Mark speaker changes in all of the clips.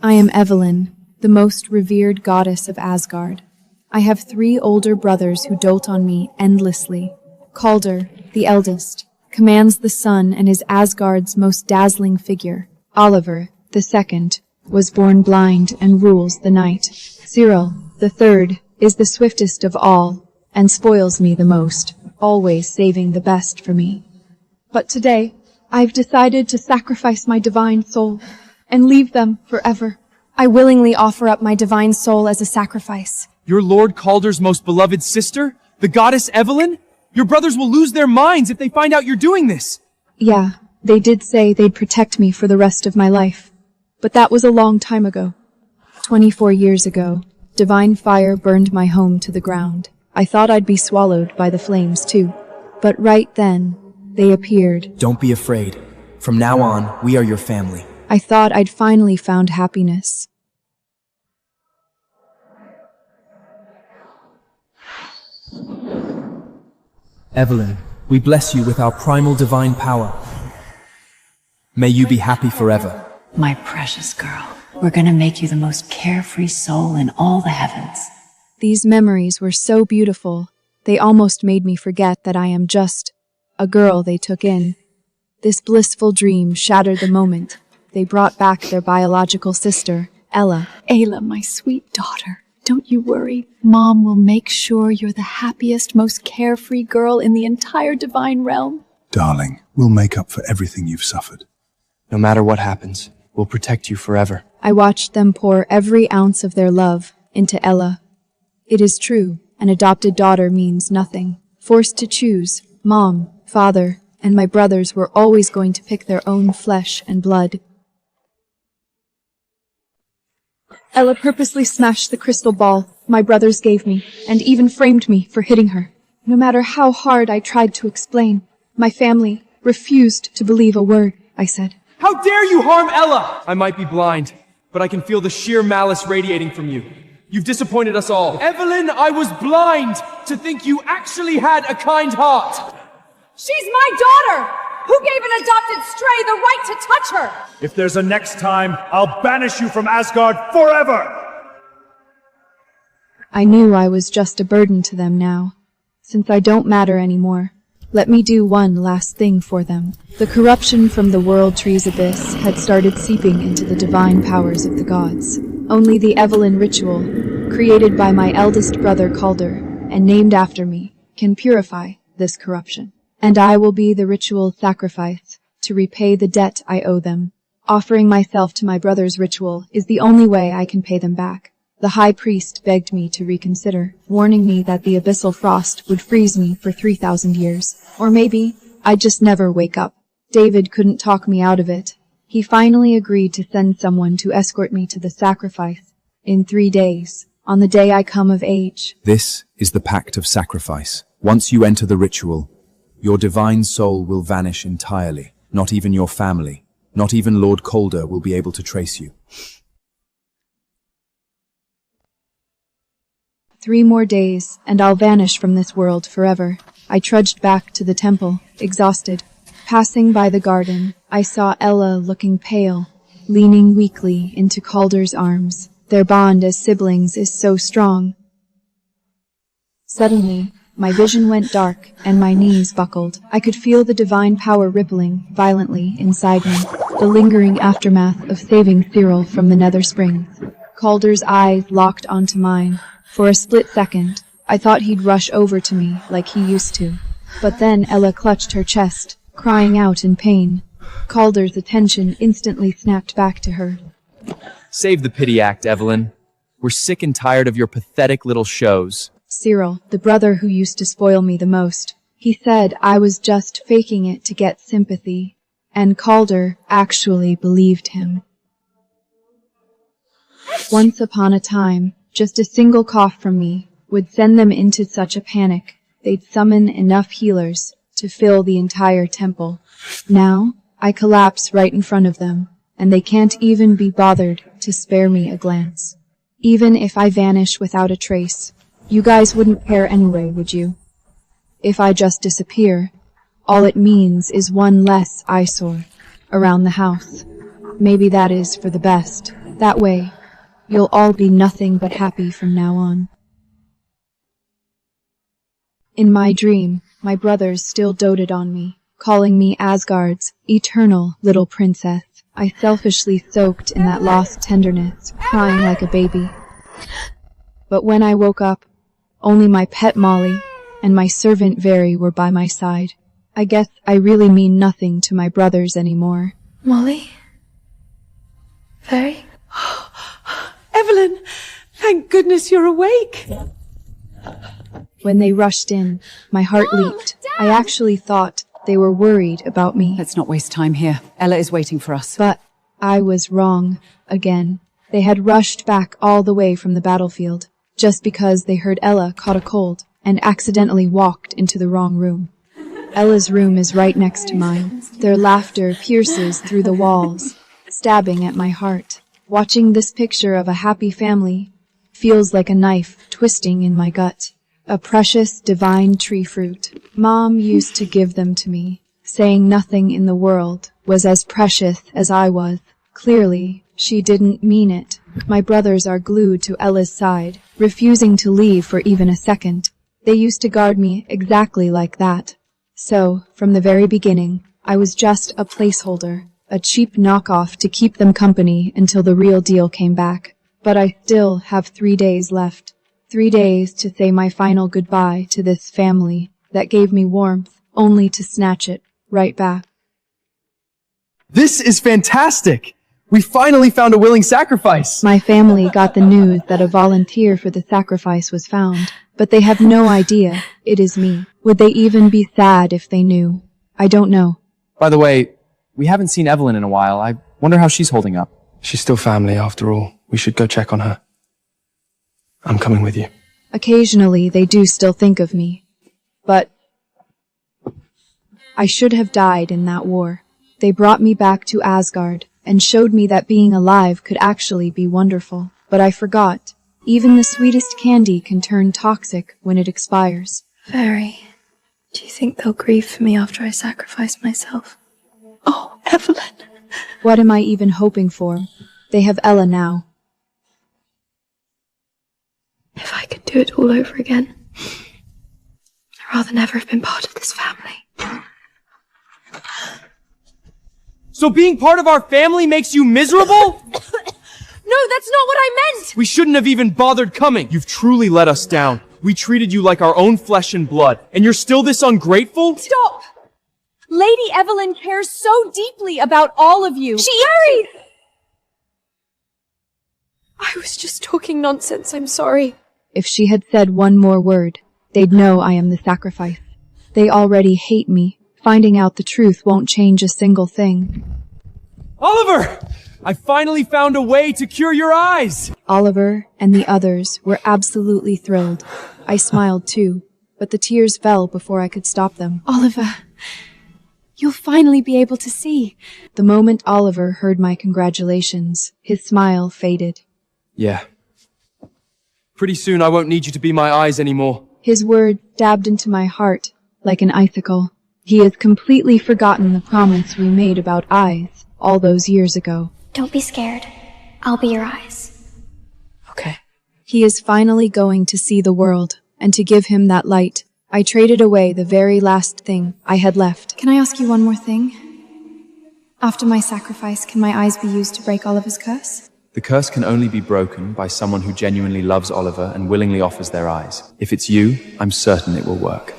Speaker 1: I am Evelyn, the most revered goddess of Asgard. I have 3 older brothers who dote on me endlessly. Calder, the eldest, commands the sun and is Asgard's most dazzling figure. Oliver, the second, was born blind and rules the night. Cyril, the third, is the swiftest of all and spoils me the most, always saving the best for me. But today, I've decided to sacrifice my divine soul and leave them forever. I willingly offer up my divine soul as a sacrifice.
Speaker 2: Your Lord Calder's most beloved sister? The goddess Evelyn? Your brothers will lose their minds if they find out you're doing this.
Speaker 1: Yeah, they did say they'd protect me for the rest of my life. But that was a long time ago. 24 years ago, divine fire burned my home to the ground. I thought I'd be swallowed by the flames too. But right then, they appeared.
Speaker 3: Don't be afraid. From now on, we are your family.
Speaker 1: I thought I'd finally found happiness.
Speaker 3: Evelyn, we bless you with our primal divine power. May you be happy forever.
Speaker 4: My precious girl, we're gonna make you the most carefree soul in all the heavens.
Speaker 1: These memories were so beautiful, they almost made me forget that I am just a girl they took in. This blissful dream shattered the moment they brought back their biological sister, Ella.
Speaker 5: Ayla, my sweet daughter, don't you worry. Mom will make sure you're the happiest, most carefree girl in the entire divine realm.
Speaker 6: Darling, we'll make up for everything you've suffered.
Speaker 2: No matter what happens, we'll protect you forever.
Speaker 1: I watched them pour every ounce of their love into Ella. It is true, an adopted daughter means nothing. Forced to choose, Mom, Father, and my brothers were always going to pick their own flesh and blood. Ella purposely smashed the crystal ball my brothers gave me, and even framed me for hitting her. No matter how hard I tried to explain, my family refused to believe a word I said.
Speaker 2: How dare you harm Ella! I might be blind, but I can feel the sheer malice radiating from you. You've disappointed us all. Evelyn, I was blind to think you actually had a kind heart.
Speaker 7: She's my daughter! Who gave an adopted stray the right to touch her?
Speaker 8: If there's a next time, I'll banish you from Asgard forever!
Speaker 1: I knew I was just a burden to them now. Since I don't matter anymore, let me do one last thing for them. The corruption from the World Tree's abyss had started seeping into the divine powers of the gods. Only the Evelyn ritual, created by my eldest brother Calder, and named after me, can purify this corruption. And I will be the ritual sacrifice to repay the debt I owe them. Offering myself to my brother's ritual is the only way I can pay them back. The high priest begged me to reconsider, warning me that the abyssal frost would freeze me for 3,000 years. Or maybe I'd just never wake up. David couldn't talk me out of it. He finally agreed to send someone to escort me to the sacrifice in 3 days, on the day I come of age.
Speaker 9: This is the pact of sacrifice. Once you enter the ritual, your divine soul will vanish entirely. Not even your family, not even Lord Calder will be able to trace you.
Speaker 1: 3 more days, and I'll vanish from this world forever. I trudged back to the temple, exhausted. Passing by the garden, I saw Ella looking pale, leaning weakly into Calder's arms. Their bond as siblings is so strong. Suddenly, my vision went dark, and my knees buckled. I could feel the divine power rippling violently inside me, the lingering aftermath of saving Cyril from the Nether Springs. Calder's eyes locked onto mine. For a split second, I thought he'd rush over to me like he used to. But then Ella clutched her chest, crying out in pain. Calder's attention instantly snapped back to her.
Speaker 2: Save the pity act, Evelyn. We're sick and tired of your pathetic little shows.
Speaker 1: Cyril, the brother who used to spoil me the most. He said I was just faking it to get sympathy, and Calder actually believed him. Once upon a time, just a single cough from me would send them into such a panic, they'd summon enough healers to fill the entire temple. Now, I collapse right in front of them, and they can't even be bothered to spare me a glance. Even if I vanish without a trace, you guys wouldn't care anyway, would you? If I just disappear, all it means is one less eyesore around the house. Maybe that is for the best. That way, you'll all be nothing but happy from now on. In my dream, my brothers still doted on me, calling me Asgard's eternal little princess. I selfishly soaked in that lost tenderness, crying like a baby. But when I woke up, only my pet Molly and my servant Very were by my side. I guess I really mean nothing to my brothers anymore.
Speaker 10: Molly? Very? Evelyn! Thank goodness you're awake!
Speaker 1: When they rushed in, my heart leaped. I actually thought they were worried about me.
Speaker 4: Let's not waste time here. Ella is waiting for us.
Speaker 1: But I was wrong again. They had rushed back all the way from the battlefield just because they heard Ella caught a cold and accidentally walked into the wrong room. Ella's room is right next to mine. Their laughter pierces through the walls, stabbing at my heart. Watching this picture of a happy family feels like a knife twisting in my gut. A precious divine tree fruit. Mom used to give them to me, saying nothing in the world was as precious as I was. Clearly, she didn't mean it. My brothers are glued to Ella's side, refusing to leave for even a second. They used to guard me exactly like that. So, from the very beginning, I was just a placeholder, a cheap knockoff to keep them company until the real deal came back. But I still have 3 days left. 3 days to say my final goodbye to this family that gave me warmth, only to snatch it right back.
Speaker 2: This is fantastic! We finally found a willing sacrifice!
Speaker 1: My family got the news that a volunteer for the sacrifice was found, but they have no idea it is me. Would they even be sad if they knew? I don't know.
Speaker 3: By the way, we haven't seen Evelyn in a while. I wonder how she's holding up.
Speaker 2: She's still family after all. We should go check on her. I'm coming with you.
Speaker 1: Occasionally, they do still think of me. But I should have died in that war. They brought me back to Asgard and showed me that being alive could actually be wonderful. But I forgot. Even the sweetest candy can turn toxic when it expires.
Speaker 10: Very. Do you think they'll grieve for me after I sacrifice myself? Oh, Evelyn!
Speaker 1: What am I even hoping for? They have Ella now.
Speaker 10: If I could do it all over again, I'd rather never have been part of this family.
Speaker 2: So being part of our family makes you miserable?
Speaker 7: No, that's not what I meant!
Speaker 2: We shouldn't have even bothered coming. You've truly let us down. We treated you like our own flesh and blood, and you're still this ungrateful?
Speaker 7: Stop! Lady Evelyn cares so deeply about all of you.
Speaker 10: Very! I was just talking nonsense, I'm sorry.
Speaker 1: If she had said one more word, they'd know I am the sacrifice. They already hate me. Finding out the truth won't change a single thing.
Speaker 2: Oliver! I finally found a way to cure your eyes!
Speaker 1: Oliver and the others were absolutely thrilled. I smiled too, but the tears fell before I could stop them.
Speaker 5: Oliver, you'll finally be able to see.
Speaker 1: The moment Oliver heard my congratulations, his smile faded.
Speaker 2: Yeah. Pretty soon I won't need you to be my eyes anymore.
Speaker 1: His word stabbed into my heart like an icicle. He has completely forgotten the promise we made about eyes all those years ago.
Speaker 11: Don't be scared. I'll be your eyes.
Speaker 4: Okay.
Speaker 1: He is finally going to see the world, and to give him that light, I traded away the very last thing I had left.
Speaker 5: Can I ask you one more thing? After my sacrifice, can my eyes be used to break Oliver's curse?
Speaker 3: The curse can only be broken by someone who genuinely loves Oliver and willingly offers their eyes. If it's you, I'm certain it will work.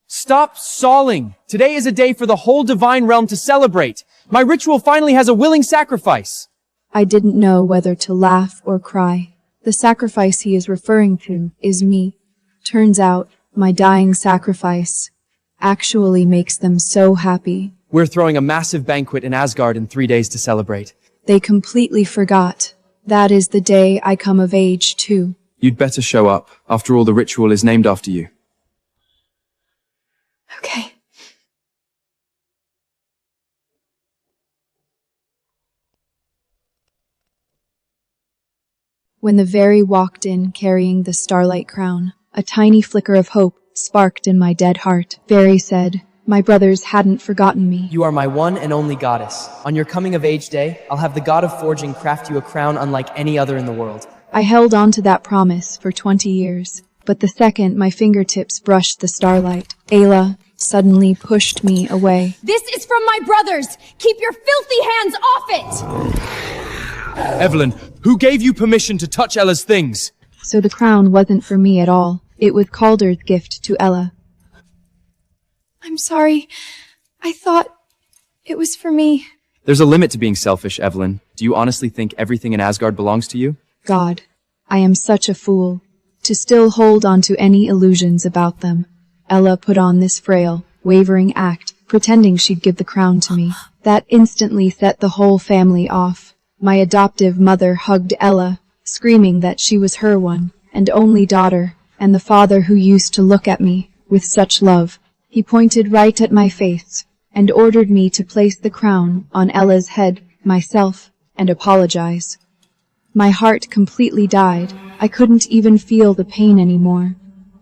Speaker 2: Stop stalling! Today is a day for the whole divine realm to celebrate. My ritual finally has a willing sacrifice.
Speaker 1: I didn't know whether to laugh or cry. The sacrifice he is referring to is me. Turns out, my dying sacrifice actually makes them so happy.
Speaker 2: We're throwing a massive banquet in Asgard in 3 days to celebrate.
Speaker 1: They completely forgot. That is the day I come of age, too.
Speaker 3: You'd better show up. After all, the ritual is named after you.
Speaker 10: Okay.
Speaker 1: When the Very walked in carrying the starlight crown, a tiny flicker of hope sparked in my dead heart. Very said, My brothers hadn't forgotten me.
Speaker 12: You are my one and only goddess. On your coming-of-age day, I'll have the god of forging craft you a crown unlike any other in the world.
Speaker 1: I held on to that promise for 20 years, but the second my fingertips brushed the starlight, Ayla suddenly pushed me away.
Speaker 7: This is from my brothers! Keep your filthy hands off it!
Speaker 2: Evelyn, who gave you permission to touch Ella's things?
Speaker 1: So the crown wasn't for me at all. It was Calder's gift to Ella.
Speaker 10: I'm sorry. I thought it was for me.
Speaker 9: There's a limit to being selfish, Evelyn. Do you honestly think everything in Asgard belongs to you?
Speaker 1: God, I am such a fool. To still hold on to any illusions about them. Ella put on this frail, wavering act, pretending she'd give the crown to me. That instantly set the whole family off. My adoptive mother hugged Ella, screaming that she was her one and only daughter, and the father who used to look at me with such love. He pointed right at my face and ordered me to place the crown on Ella's head myself and apologize. My heart completely died. I couldn't even feel the pain anymore.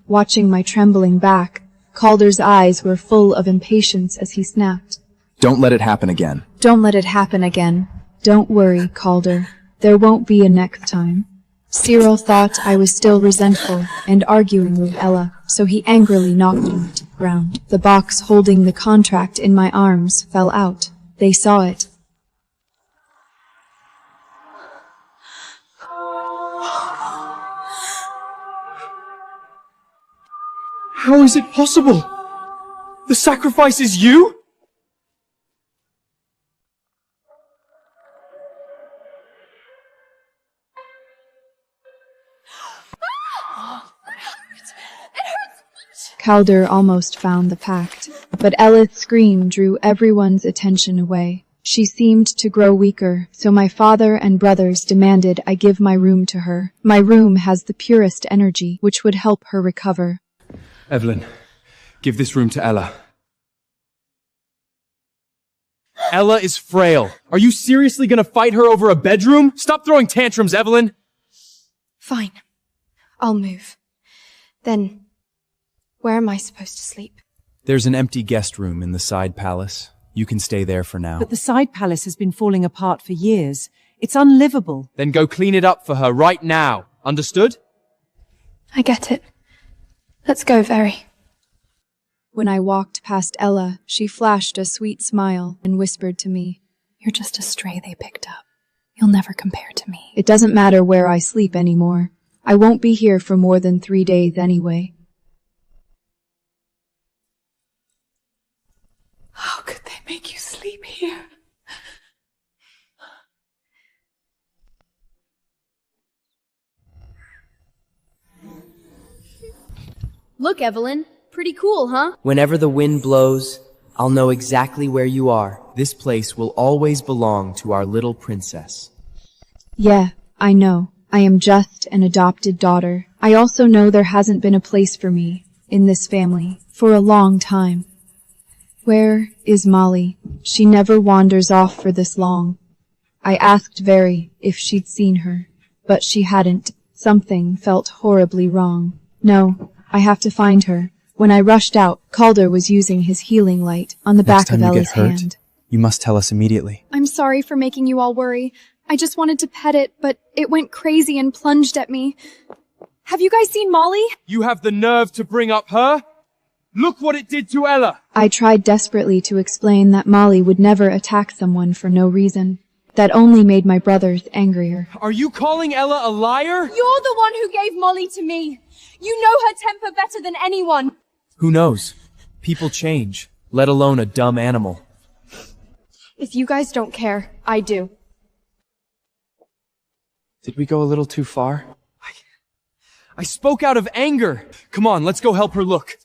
Speaker 1: Watching my trembling back, Calder's eyes were full of impatience as he snapped.
Speaker 9: Don't let it happen again.
Speaker 1: Don't let it happen again. Don't worry, Calder. There won't be a next time. Cyril thought I was still resentful and arguing with Ella, so he angrily knocked me to the ground. The box holding the contract in my arms fell out. They saw it.
Speaker 2: How is it possible? The sacrifice is you?
Speaker 1: Calder almost found the pact, but Ella's scream drew everyone's attention away. She seemed to grow weaker, so my father and brothers demanded I give my room to her. My room has the purest energy, which would help her recover.
Speaker 2: Evelyn, give this room to Ella. Ella is frail. Are you seriously gonna fight her over a bedroom? Stop throwing tantrums, Evelyn!
Speaker 10: Fine. I'll move. Then, where am I supposed to sleep?
Speaker 9: There's an empty guest room in the side palace. You can stay there for now.
Speaker 13: But the side palace has been falling apart for years. It's unlivable.
Speaker 2: Then go clean it up for her right now. Understood?
Speaker 10: I get it. Let's go, Very.
Speaker 1: When I walked past Ella, she flashed a sweet smile and whispered to me,
Speaker 5: "You're just a stray they picked up. You'll never compare to me."
Speaker 1: "It doesn't matter where I sleep anymore. I won't be here for more than 3 days anyway."
Speaker 5: How could they make you sleep here?
Speaker 7: Look, Evelyn. Pretty cool, huh?
Speaker 12: Whenever the wind blows, I'll know exactly where you are. This place will always belong to our little princess.
Speaker 1: Yeah, I know. I am just an adopted daughter. I also know there hasn't been a place for me in this family for a long time. Where is Molly? She never wanders off for this long. I asked Very if she'd seen her, but she hadn't. Something felt horribly wrong. No, I have to find her. When I rushed out, Calder was using his healing light on the back of Ella's hand.
Speaker 9: You must tell us immediately.
Speaker 10: I'm sorry for making you all worry. I just wanted to pet it, but it went crazy and plunged at me. Have you guys seen Molly?
Speaker 2: You have the nerve to bring up her? Look what it did to Ella!
Speaker 1: I tried desperately to explain that Molly would never attack someone for no reason. That only made my brothers angrier.
Speaker 2: Are you calling Ella a liar?
Speaker 7: You're the one who gave Molly to me. You know her temper better than anyone.
Speaker 3: Who knows? People change, let alone a dumb animal.
Speaker 10: If you guys don't care, I do.
Speaker 3: Did we go a little too far?
Speaker 2: I spoke out of anger. Come on, let's go help her look.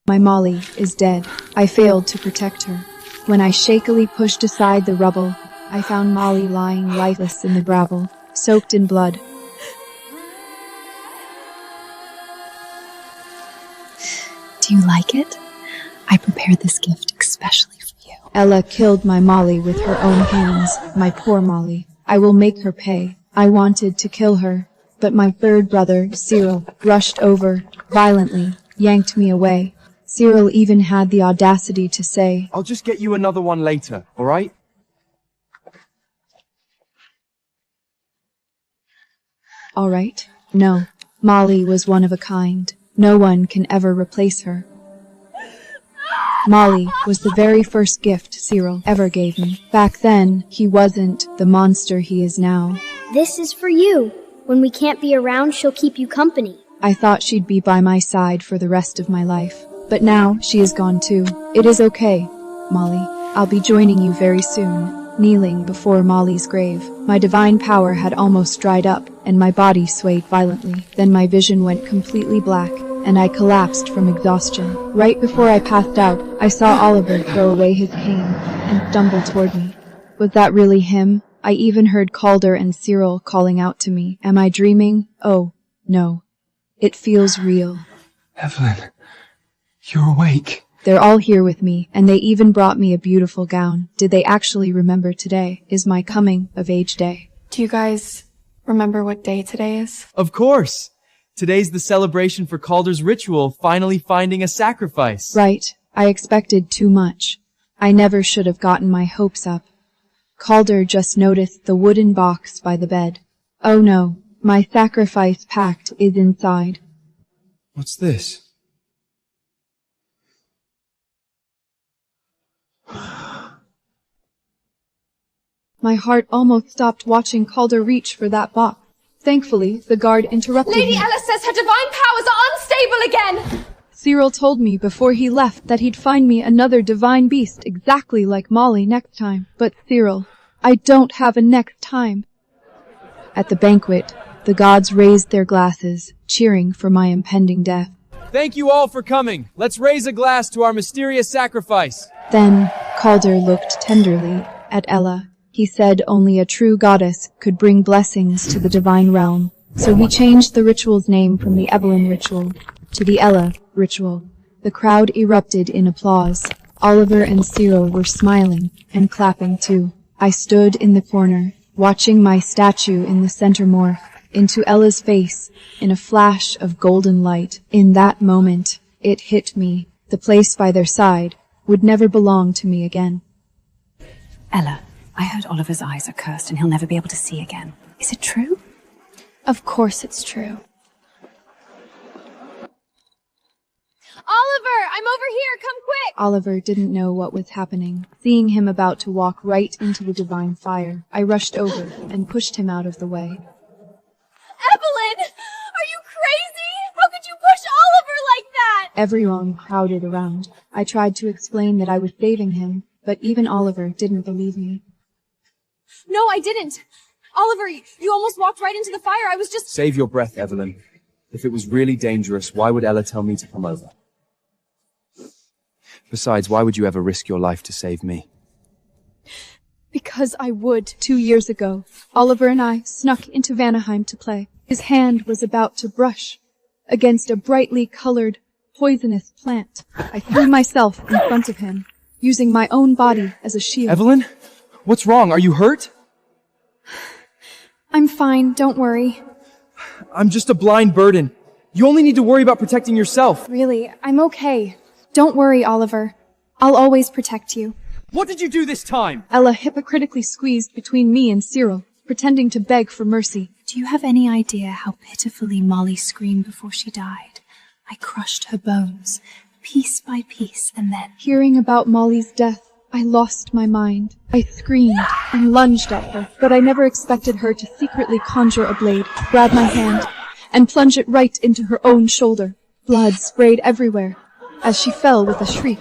Speaker 1: My Molly is dead. I failed to protect her. When I shakily pushed aside the rubble, I found Molly lying lifeless in the gravel, soaked in blood.
Speaker 5: Do you like it? I prepared this gift especially for you.
Speaker 1: Ella killed my Molly with her own hands, my poor Molly. I will make her pay. I wanted to kill her, but my third brother, Cyril, rushed over, violently, yanked me away. Cyril even had the audacity to say,
Speaker 2: I'll just get you another one later, alright?
Speaker 1: all right. No, Molly was one of a kind. No one can ever replace her. Molly was the very first gift Cyril ever gave me. Back then, he wasn't the monster he is now.
Speaker 14: This is for you. When we can't be around, she'll keep you company.
Speaker 1: I thought she'd be by my side for the rest of my life. But now, she is gone too. It is okay, Molly. I'll be joining you very soon. Kneeling before Molly's grave, my divine power had almost dried up, and my body swayed violently. Then my vision went completely black, and I collapsed from exhaustion. Right before I passed out, I saw Oliver throw away his cane and stumble toward me. Was that really him? I even heard Calder and Cyril calling out to me. Am I dreaming? Oh, no. It feels real.
Speaker 2: Evelyn, you're awake.
Speaker 1: They're all here with me, and they even brought me a beautiful gown. Did they actually remember today is my coming of age day?
Speaker 10: Do you guys remember what day today is?
Speaker 2: Of course! Today's the celebration for Calder's ritual, finally finding a sacrifice.
Speaker 1: Right. I expected too much. I never should have gotten my hopes up. Calder just noticed the wooden box by the bed. Oh no, my sacrifice pact is inside.
Speaker 2: What's this?
Speaker 1: My heart almost stopped watching Calder reach for that box. Thankfully, the guard interrupted
Speaker 7: Lady
Speaker 1: me.
Speaker 7: Ella says her divine powers are unstable again!
Speaker 1: Cyril told me before he left that he'd find me another divine beast exactly like Molly next time. But Cyril, I don't have a next time. At the banquet, the gods raised their glasses, cheering for my impending death.
Speaker 2: Thank you all for coming. Let's raise a glass to our mysterious sacrifice.
Speaker 1: Then, Calder looked tenderly at Ella. He said only a true goddess could bring blessings to the divine realm. So he changed the ritual's name from the Evelyn ritual to the Ella ritual. The crowd erupted in applause. Oliver and Cyril were smiling and clapping too. I stood in the corner, watching my statue in the center morph into Ella's face in a flash of golden light. In that moment, it hit me. The place by their side would never belong to me again.
Speaker 4: Ella, I heard Oliver's eyes are cursed and he'll never be able to see again. Is it true?
Speaker 10: Of course it's true.
Speaker 7: Oliver, I'm over here, come quick!
Speaker 1: Oliver didn't know what was happening. Seeing him about to walk right into the divine fire, I rushed over and pushed him out of the way.
Speaker 7: Evelyn! Are you crazy? How could you push Oliver like that?
Speaker 1: Everyone crowded around. I tried to explain that I was saving him, but even Oliver didn't believe me.
Speaker 7: No, I didn't. Oliver, you almost walked right into the fire. I was just...
Speaker 9: Save your breath, Evelyn. If it was really dangerous, why would Ella tell me to come over? Besides, why would you ever risk your life to save me?
Speaker 1: Because I would. 2 years ago, Oliver and I snuck into Vanaheim to play. His hand was about to brush against a brightly colored, poisonous plant. I threw myself in front of him, using my own body as a shield.
Speaker 2: Evelyn? What's wrong? Are you hurt?
Speaker 10: I'm fine, don't worry.
Speaker 2: I'm just a blind burden. You only need to worry about protecting yourself.
Speaker 10: Really, I'm okay. Don't worry, Oliver. I'll always protect you.
Speaker 2: What did you do this time?
Speaker 1: Ella hypocritically squeezed between me and Cyril, pretending to beg for mercy.
Speaker 4: Do you have any idea how pitifully Molly screamed before she died? I crushed her bones, piece by piece, and then...
Speaker 1: Hearing about Molly's death, I lost my mind. I screamed and lunged at her, but I never expected her to secretly conjure a blade, grab my hand, and plunge it right into her own shoulder. Blood sprayed everywhere as she fell with a shriek.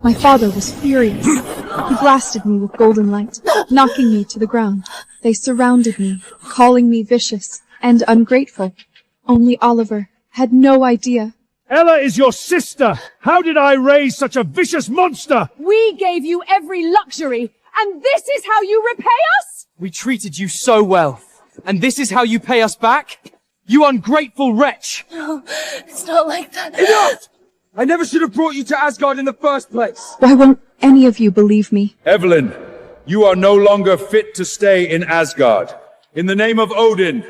Speaker 1: My father was furious. He blasted me with golden light, knocking me to the ground. They surrounded me, calling me vicious and ungrateful. Only Oliver had no idea.
Speaker 8: Ella is your sister! How did I raise such a vicious monster?
Speaker 7: We gave you every luxury, and this is how you repay us?
Speaker 2: We treated you so well, and this is how you pay us back? You ungrateful wretch!
Speaker 7: No, it's not like that.
Speaker 2: Enough! I never should have brought you to Asgard in the first place!
Speaker 1: Why won't any of you believe me?
Speaker 15: Evelyn, you are no longer fit to stay in Asgard. In the name of Odin,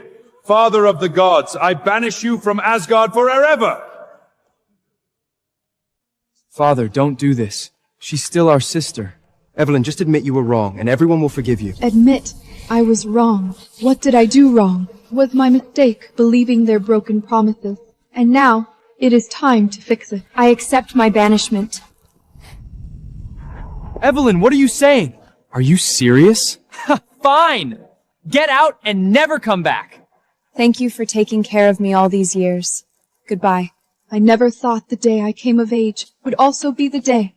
Speaker 8: Father of the gods, I banish you from Asgard forever!
Speaker 2: Father, don't do this. She's still our sister. Evelyn, just admit you were wrong, and everyone will forgive you.
Speaker 1: Admit I was wrong. What did I do wrong? Was my mistake believing their broken promises? And now, it is time to fix it.
Speaker 5: I accept my banishment.
Speaker 2: Evelyn, what are you saying? Are you serious? Fine! Get out and never come back!
Speaker 10: Thank you for taking care of me all these years. Goodbye.
Speaker 1: I never thought the day I came of age would also be the day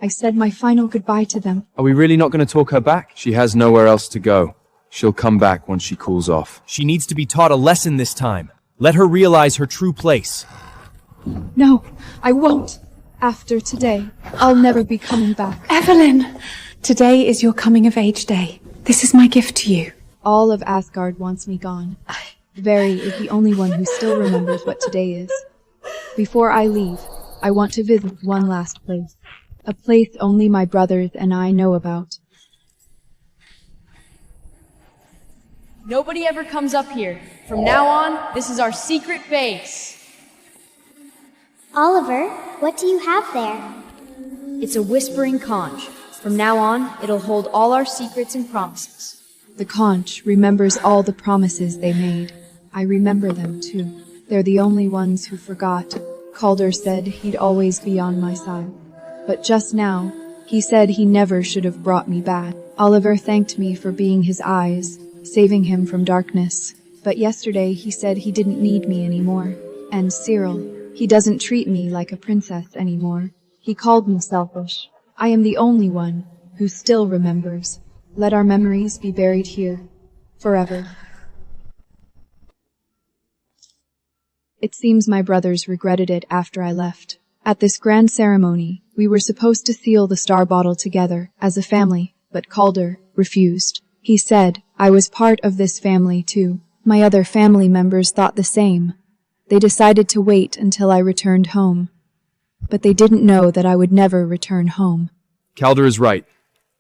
Speaker 1: I said my final goodbye to them.
Speaker 2: Are we really not going to talk her back?
Speaker 9: She has nowhere else to go. She'll come back once she cools off.
Speaker 3: She needs to be taught a lesson this time. Let her realize her true place.
Speaker 1: No, I won't. After today, I'll never be coming back.
Speaker 5: Evelyn! Today is your coming of age day. This is my gift to you.
Speaker 1: All of Asgard wants me gone. Very is the only one who still remembers what today is. Before I leave, I want to visit one last place. A place only my brothers and I know about.
Speaker 15: Nobody ever comes up here. From now on, this is our secret base.
Speaker 14: Oliver, what do you have there?
Speaker 15: It's a whispering conch. From now on, it'll hold all our secrets and promises.
Speaker 1: The conch remembers all the promises they made. I remember them too. They're the only ones who forgot. Calder said he'd always be on my side. But just now, he said he never should have brought me back. Oliver thanked me for being his eyes, saving him from darkness. But yesterday he said he didn't need me anymore. And Cyril, he doesn't treat me like a princess anymore. He called me selfish. I am the only one who still remembers. Let our memories be buried here, forever. It seems my brothers regretted it after I left. At this grand ceremony, we were supposed to seal the star bottle together, as a family, but Calder refused. He said I was part of this family too. My other family members thought the same. They decided to wait until I returned home. But they didn't know that I would never return home.
Speaker 9: Calder is right.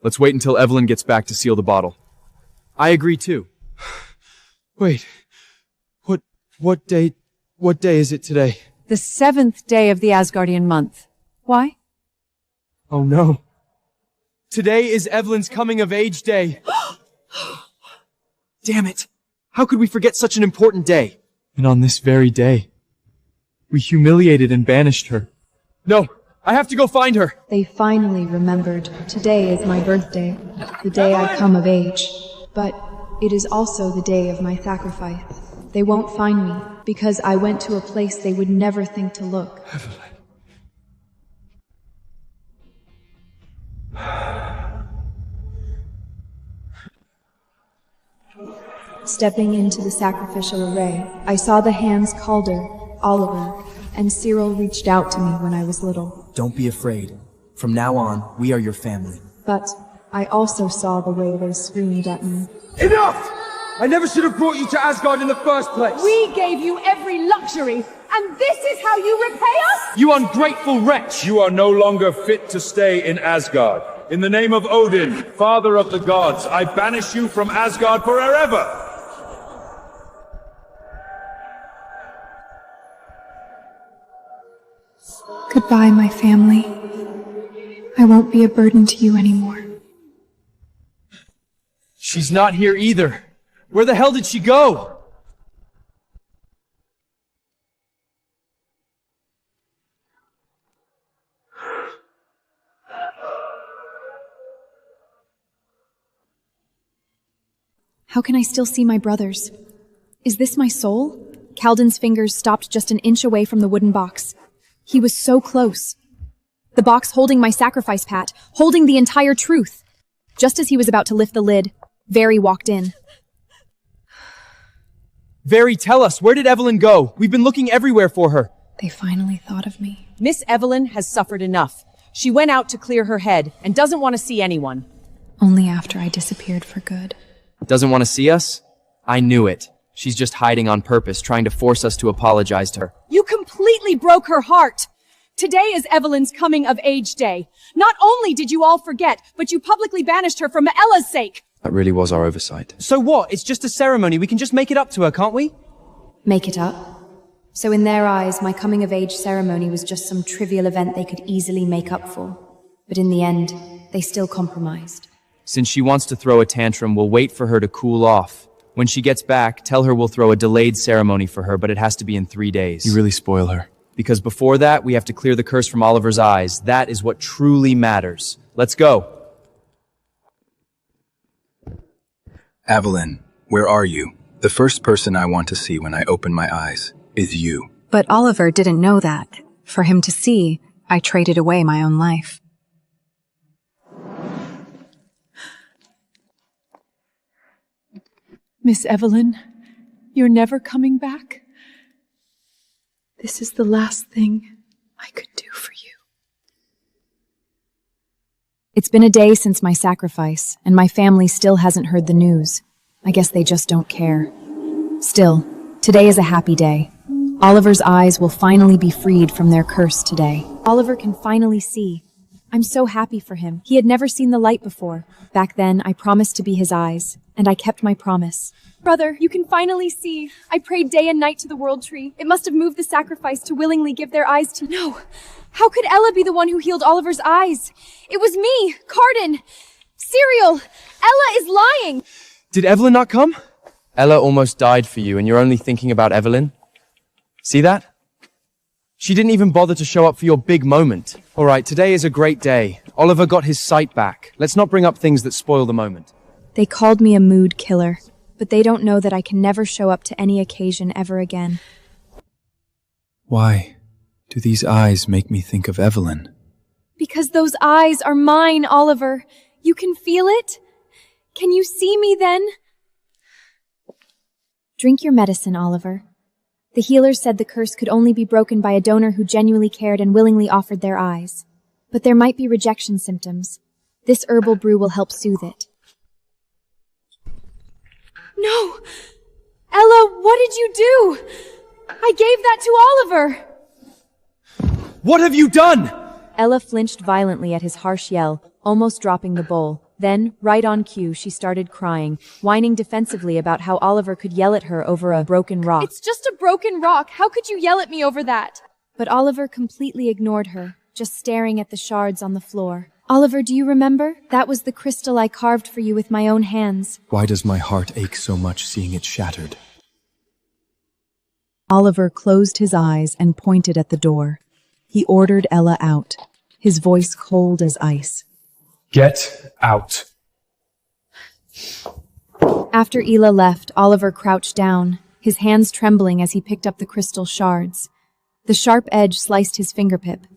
Speaker 9: Let's wait until Evelyn gets back to seal the bottle.
Speaker 2: I agree too. Wait. What day is it today?
Speaker 13: The 7th day of the Asgardian month. Why?
Speaker 2: Oh no. Today is Evelyn's coming of age day. Damn it. How could we forget such an important day? And on this very day, we humiliated and banished her. No, I have to go find her.
Speaker 1: They finally remembered. Today is my birthday, the day I come of age. But it is also the day of my sacrifice. They won't find me, because I went to a place they would never think to look.
Speaker 2: Evelyn.
Speaker 1: Stepping into the sacrificial array, I saw the hands Calder, Oliver, and Cyril reached out to me when I was little.
Speaker 12: Don't be afraid. From now on, we are your family.
Speaker 1: But I also saw the way they screamed at me.
Speaker 2: Enough! I never should have brought you to Asgard in the first place!
Speaker 16: We gave you every luxury, and this is how you repay us?
Speaker 2: You ungrateful wretch!
Speaker 8: You are no longer fit to stay in Asgard. In the name of Odin, father of the gods, I banish you from Asgard forever!
Speaker 5: Goodbye, my family. I won't be a burden to you anymore.
Speaker 2: She's not here either. Where the hell did she go?
Speaker 10: How can I still see my brothers? Is this my soul? Calden's fingers stopped just an inch away from the wooden box. He was so close. The box holding my sacrifice pat, holding the entire truth. Just as he was about to lift the lid, Very walked in.
Speaker 2: Very, tell us, where did Evelyn go? We've been looking everywhere for her.
Speaker 5: They finally thought of me.
Speaker 13: Miss Evelyn has suffered enough. She went out to clear her head and doesn't want to see anyone.
Speaker 5: Only after I disappeared for good.
Speaker 12: Doesn't want to see us? I knew it. She's just hiding on purpose, trying to force us to apologize to her.
Speaker 13: You completely broke her heart. Today is Evelyn's coming of age day. Not only did you all forget, but you publicly banished her for Maella's sake.
Speaker 9: That really was our oversight.
Speaker 2: So what? It's just a ceremony. We can just make it up to her, can't we?
Speaker 10: Make it up? So in their eyes, my coming-of-age ceremony was just some trivial event they could easily make up for. But in the end, they still compromised.
Speaker 2: Since she wants to throw a tantrum, we'll wait for her to cool off. When she gets back, tell her we'll throw a delayed ceremony for her, but it has to be in 3 days.
Speaker 9: You really spoil her.
Speaker 2: Because before that, we have to clear the curse from Oliver's eyes. That is what truly matters. Let's go.
Speaker 6: Evelyn, where are you? The first person I want to see when I open my eyes is you.
Speaker 17: But Oliver didn't know that. For him to see, I traded away my own life.
Speaker 13: Miss Evelyn, you're never coming back? This is the last thing I could do for you.
Speaker 10: It's been a day since my sacrifice, and my family still hasn't heard the news. I guess they just don't care. Still, today is a happy day. Oliver's eyes will finally be freed from their curse today. Oliver can finally see. I'm so happy for him. He had never seen the light before. Back then, I promised to be his eyes, and I kept my promise.
Speaker 7: Brother, you can finally see. I prayed day and night to the World Tree. It must have moved the sacrifice to willingly give their eyes to— No! How could Ella be the one who healed Oliver's eyes? It was me, Carden. Cyril! Ella is lying!
Speaker 2: Did Evelyn not come? Ella almost died for you, and you're only thinking about Evelyn? See that? She didn't even bother to show up for your big moment. All right, today is a great day. Oliver got his sight back. Let's not bring up things that spoil the moment.
Speaker 10: They called me a mood killer, but they don't know that I can never show up to any occasion ever again.
Speaker 9: Why do these eyes make me think of Evelyn?
Speaker 7: Because those eyes are mine, Oliver. You can feel it? Can you see me then?
Speaker 10: Drink your medicine, Oliver. The healers said the curse could only be broken by a donor who genuinely cared and willingly offered their eyes. But there might be rejection symptoms. This herbal brew will help soothe it.
Speaker 7: No! Ella, what did you do? I gave that to Oliver!
Speaker 2: What have you done?
Speaker 10: Ella flinched violently at his harsh yell, almost dropping the bowl. Then, right on cue, she started crying, whining defensively about how Oliver could yell at her over a broken rock.
Speaker 7: It's just a broken rock. How could you yell at me over that?
Speaker 10: But Oliver completely ignored her, just staring at the shards on the floor. Oliver, do you remember? That was the crystal I carved for you with my own hands.
Speaker 9: Why does my heart ache so much seeing it shattered?
Speaker 18: Oliver closed his eyes and pointed at the door. He ordered Ella out, his voice cold as ice.
Speaker 8: Get out.
Speaker 10: After Ela left, Oliver crouched down, his hands trembling as he picked up the crystal shards. The sharp edge sliced his fingertip,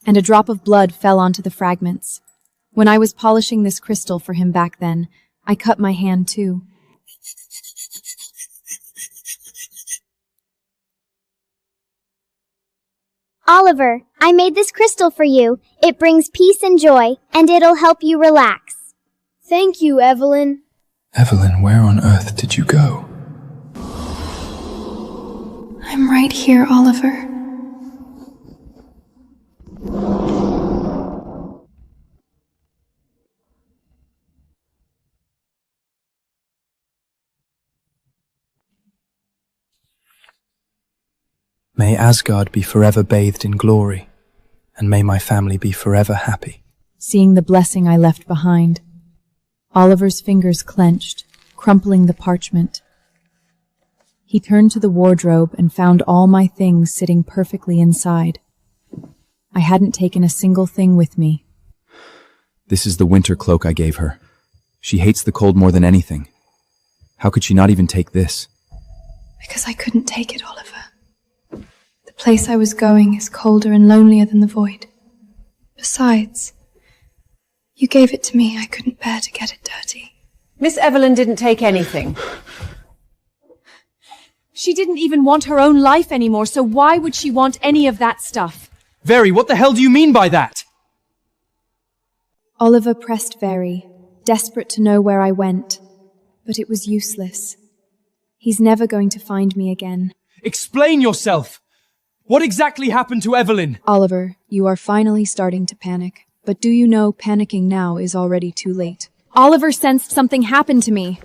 Speaker 10: and a drop of blood fell onto the fragments. When I was polishing this crystal for him back then, I cut my hand too.
Speaker 14: Oliver, I made this crystal for you. It brings peace and joy, and it'll help you relax.
Speaker 19: Thank you, Evelyn.
Speaker 9: Evelyn, where on earth did you go?
Speaker 4: I'm right here, Oliver.
Speaker 9: May Asgard be forever bathed in glory, and may my family be forever happy.
Speaker 10: Seeing the blessing I left behind, Oliver's fingers clenched, crumpling the parchment. He turned to the wardrobe and found all my things sitting perfectly inside. I hadn't taken a single thing with me.
Speaker 9: This is the winter cloak I gave her. She hates the cold more than anything. How could she not even take this?
Speaker 4: Because I couldn't take it, Oliver. The place I was going is colder and lonelier than the void. Besides, you gave it to me. I couldn't bear to get it dirty.
Speaker 16: Miss Evelyn didn't take anything.
Speaker 13: She didn't even want her own life anymore, so why would she want any of that stuff?
Speaker 2: Very, what the hell do you mean by that?
Speaker 10: Oliver pressed Very, desperate to know where I went, but it was useless. He's never going to find me again.
Speaker 2: Explain yourself! What exactly happened to Evelyn?
Speaker 1: Oliver, you are finally starting to panic. But do you know panicking now is already too late?
Speaker 10: Oliver sensed something happened to me.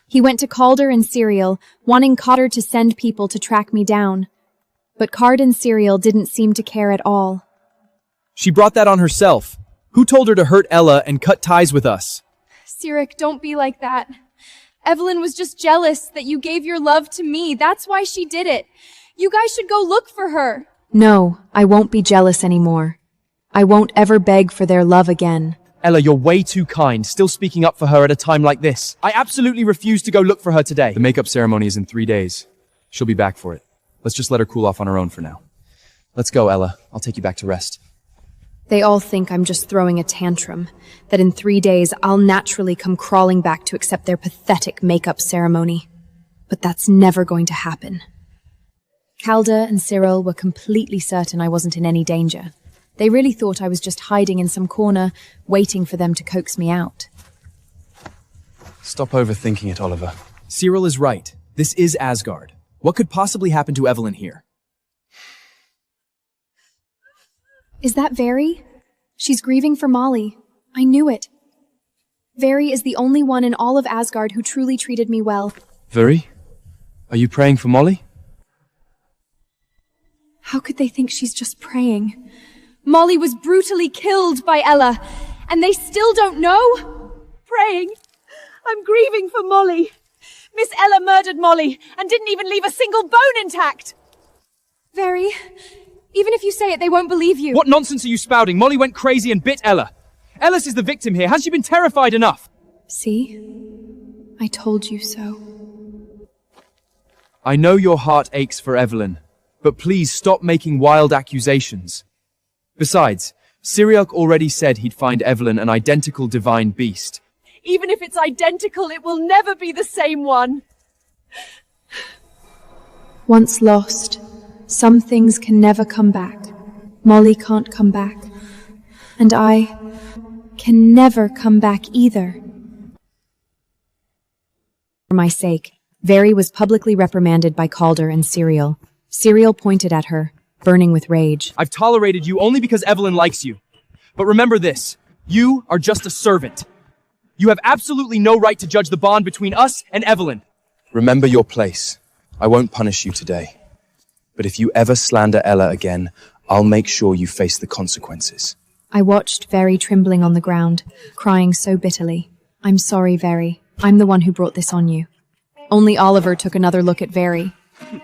Speaker 10: He went to Calder and Serial, wanting Cotter to send people to track me down. But Card and Serial didn't seem to care at all.
Speaker 3: She brought that on herself. Who told her to hurt Ella and cut ties with us?
Speaker 7: Sirik, don't be like that. Evelyn was just jealous that you gave your love to me. That's why she did it. You guys should go look for her.
Speaker 10: No, I won't be jealous anymore. I won't ever beg for their love again.
Speaker 2: Ella, you're way too kind, still speaking up for her at a time like this. I absolutely refuse to go look for her today. The makeup ceremony is in 3 days. She'll be back for it. Let's just let her cool off on her own for now. Let's go, Ella. I'll take you back to rest.
Speaker 10: They all think I'm just throwing a tantrum, that in 3 days I'll naturally come crawling back to accept their pathetic makeup ceremony. But that's never going to happen. Calder and Cyril were completely certain I wasn't in any danger. They really thought I was just hiding in some corner, waiting for them to coax me out.
Speaker 2: Stop overthinking it, Oliver.
Speaker 3: Cyril is right. This is Asgard. What could possibly happen to Evelyn here?
Speaker 10: Is that Veri? She's grieving for Molly. I knew it. Veri is the only one in all of Asgard who truly treated me well.
Speaker 2: Veri? Are you praying for Molly?
Speaker 7: How could they think she's just praying? Molly was brutally killed by Ella, and they still don't know?
Speaker 16: Praying. I'm grieving for Molly. Miss Ella murdered Molly and didn't even leave a single bone intact.
Speaker 7: Veri, even if you say it, they won't believe you.
Speaker 2: What nonsense are you spouting? Molly went crazy and bit Ella. Ellis is the victim here. Has she been terrified enough?
Speaker 10: See? I told you so.
Speaker 2: I know your heart aches for Evelyn, but please stop making wild accusations. Besides, Cyriac already said he'd find Evelyn an identical divine beast.
Speaker 16: Even if it's identical, it will never be the same one.
Speaker 10: Once lost, some things can never come back. Molly can't come back. And I can never come back either. For my sake, Veri was publicly reprimanded by Calder and Serial. Serial pointed at her, burning with rage.
Speaker 2: I've tolerated you only because Evelyn likes you. But remember this, you are just a servant. You have absolutely no right to judge the bond between us and Evelyn. Remember your place. I won't punish you today. But if you ever slander Ella again, I'll make sure you face the consequences.
Speaker 10: I watched Veri trembling on the ground, crying so bitterly. I'm sorry, Veri. I'm the one who brought this on you. Only Oliver took another look at Veri.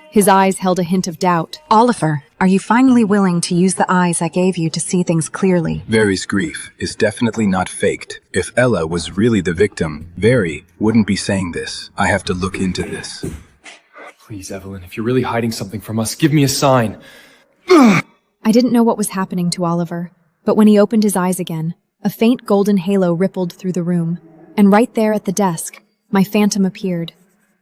Speaker 10: His eyes held a hint of doubt.
Speaker 17: Oliver, are you finally willing to use the eyes I gave you to see things clearly?
Speaker 6: Veri's grief is definitely not faked. If Ella was really the victim, Veri wouldn't be saying this. I have to look into this.
Speaker 2: Please, Evelyn, if you're really hiding something from us, give me a sign.
Speaker 10: I didn't know what was happening to Oliver, but when he opened his eyes again, a faint golden halo rippled through the room, and right there at the desk, my phantom appeared.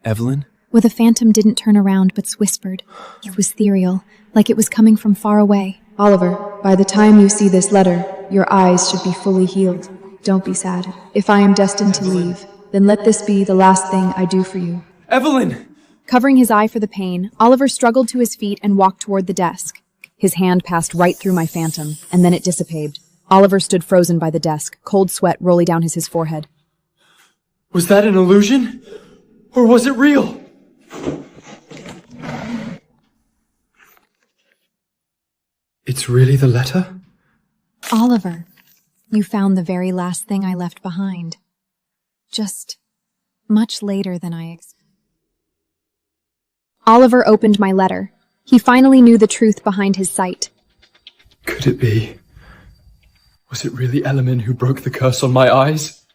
Speaker 3: Evelyn?
Speaker 10: Well, the phantom didn't turn around but whispered. It was ethereal, like it was coming from far away.
Speaker 1: Oliver, by the time you see this letter, your eyes should be fully healed. Don't be sad. If I am destined to leave, then let this be the last thing I do for you.
Speaker 2: Evelyn!
Speaker 10: Covering his eye for the pain, Oliver struggled to his feet and walked toward the desk. His hand passed right through my phantom, and then it dissipated. Oliver stood frozen by the desk, cold sweat rolling down his forehead.
Speaker 2: Was that an illusion? Or was it real? It's really the letter?
Speaker 10: Oliver, you found the very last thing I left behind. Just much later than I expected. Oliver opened my letter. He finally knew the truth behind his sight.
Speaker 2: Could it be? Was it really Elemin who broke the curse on my eyes?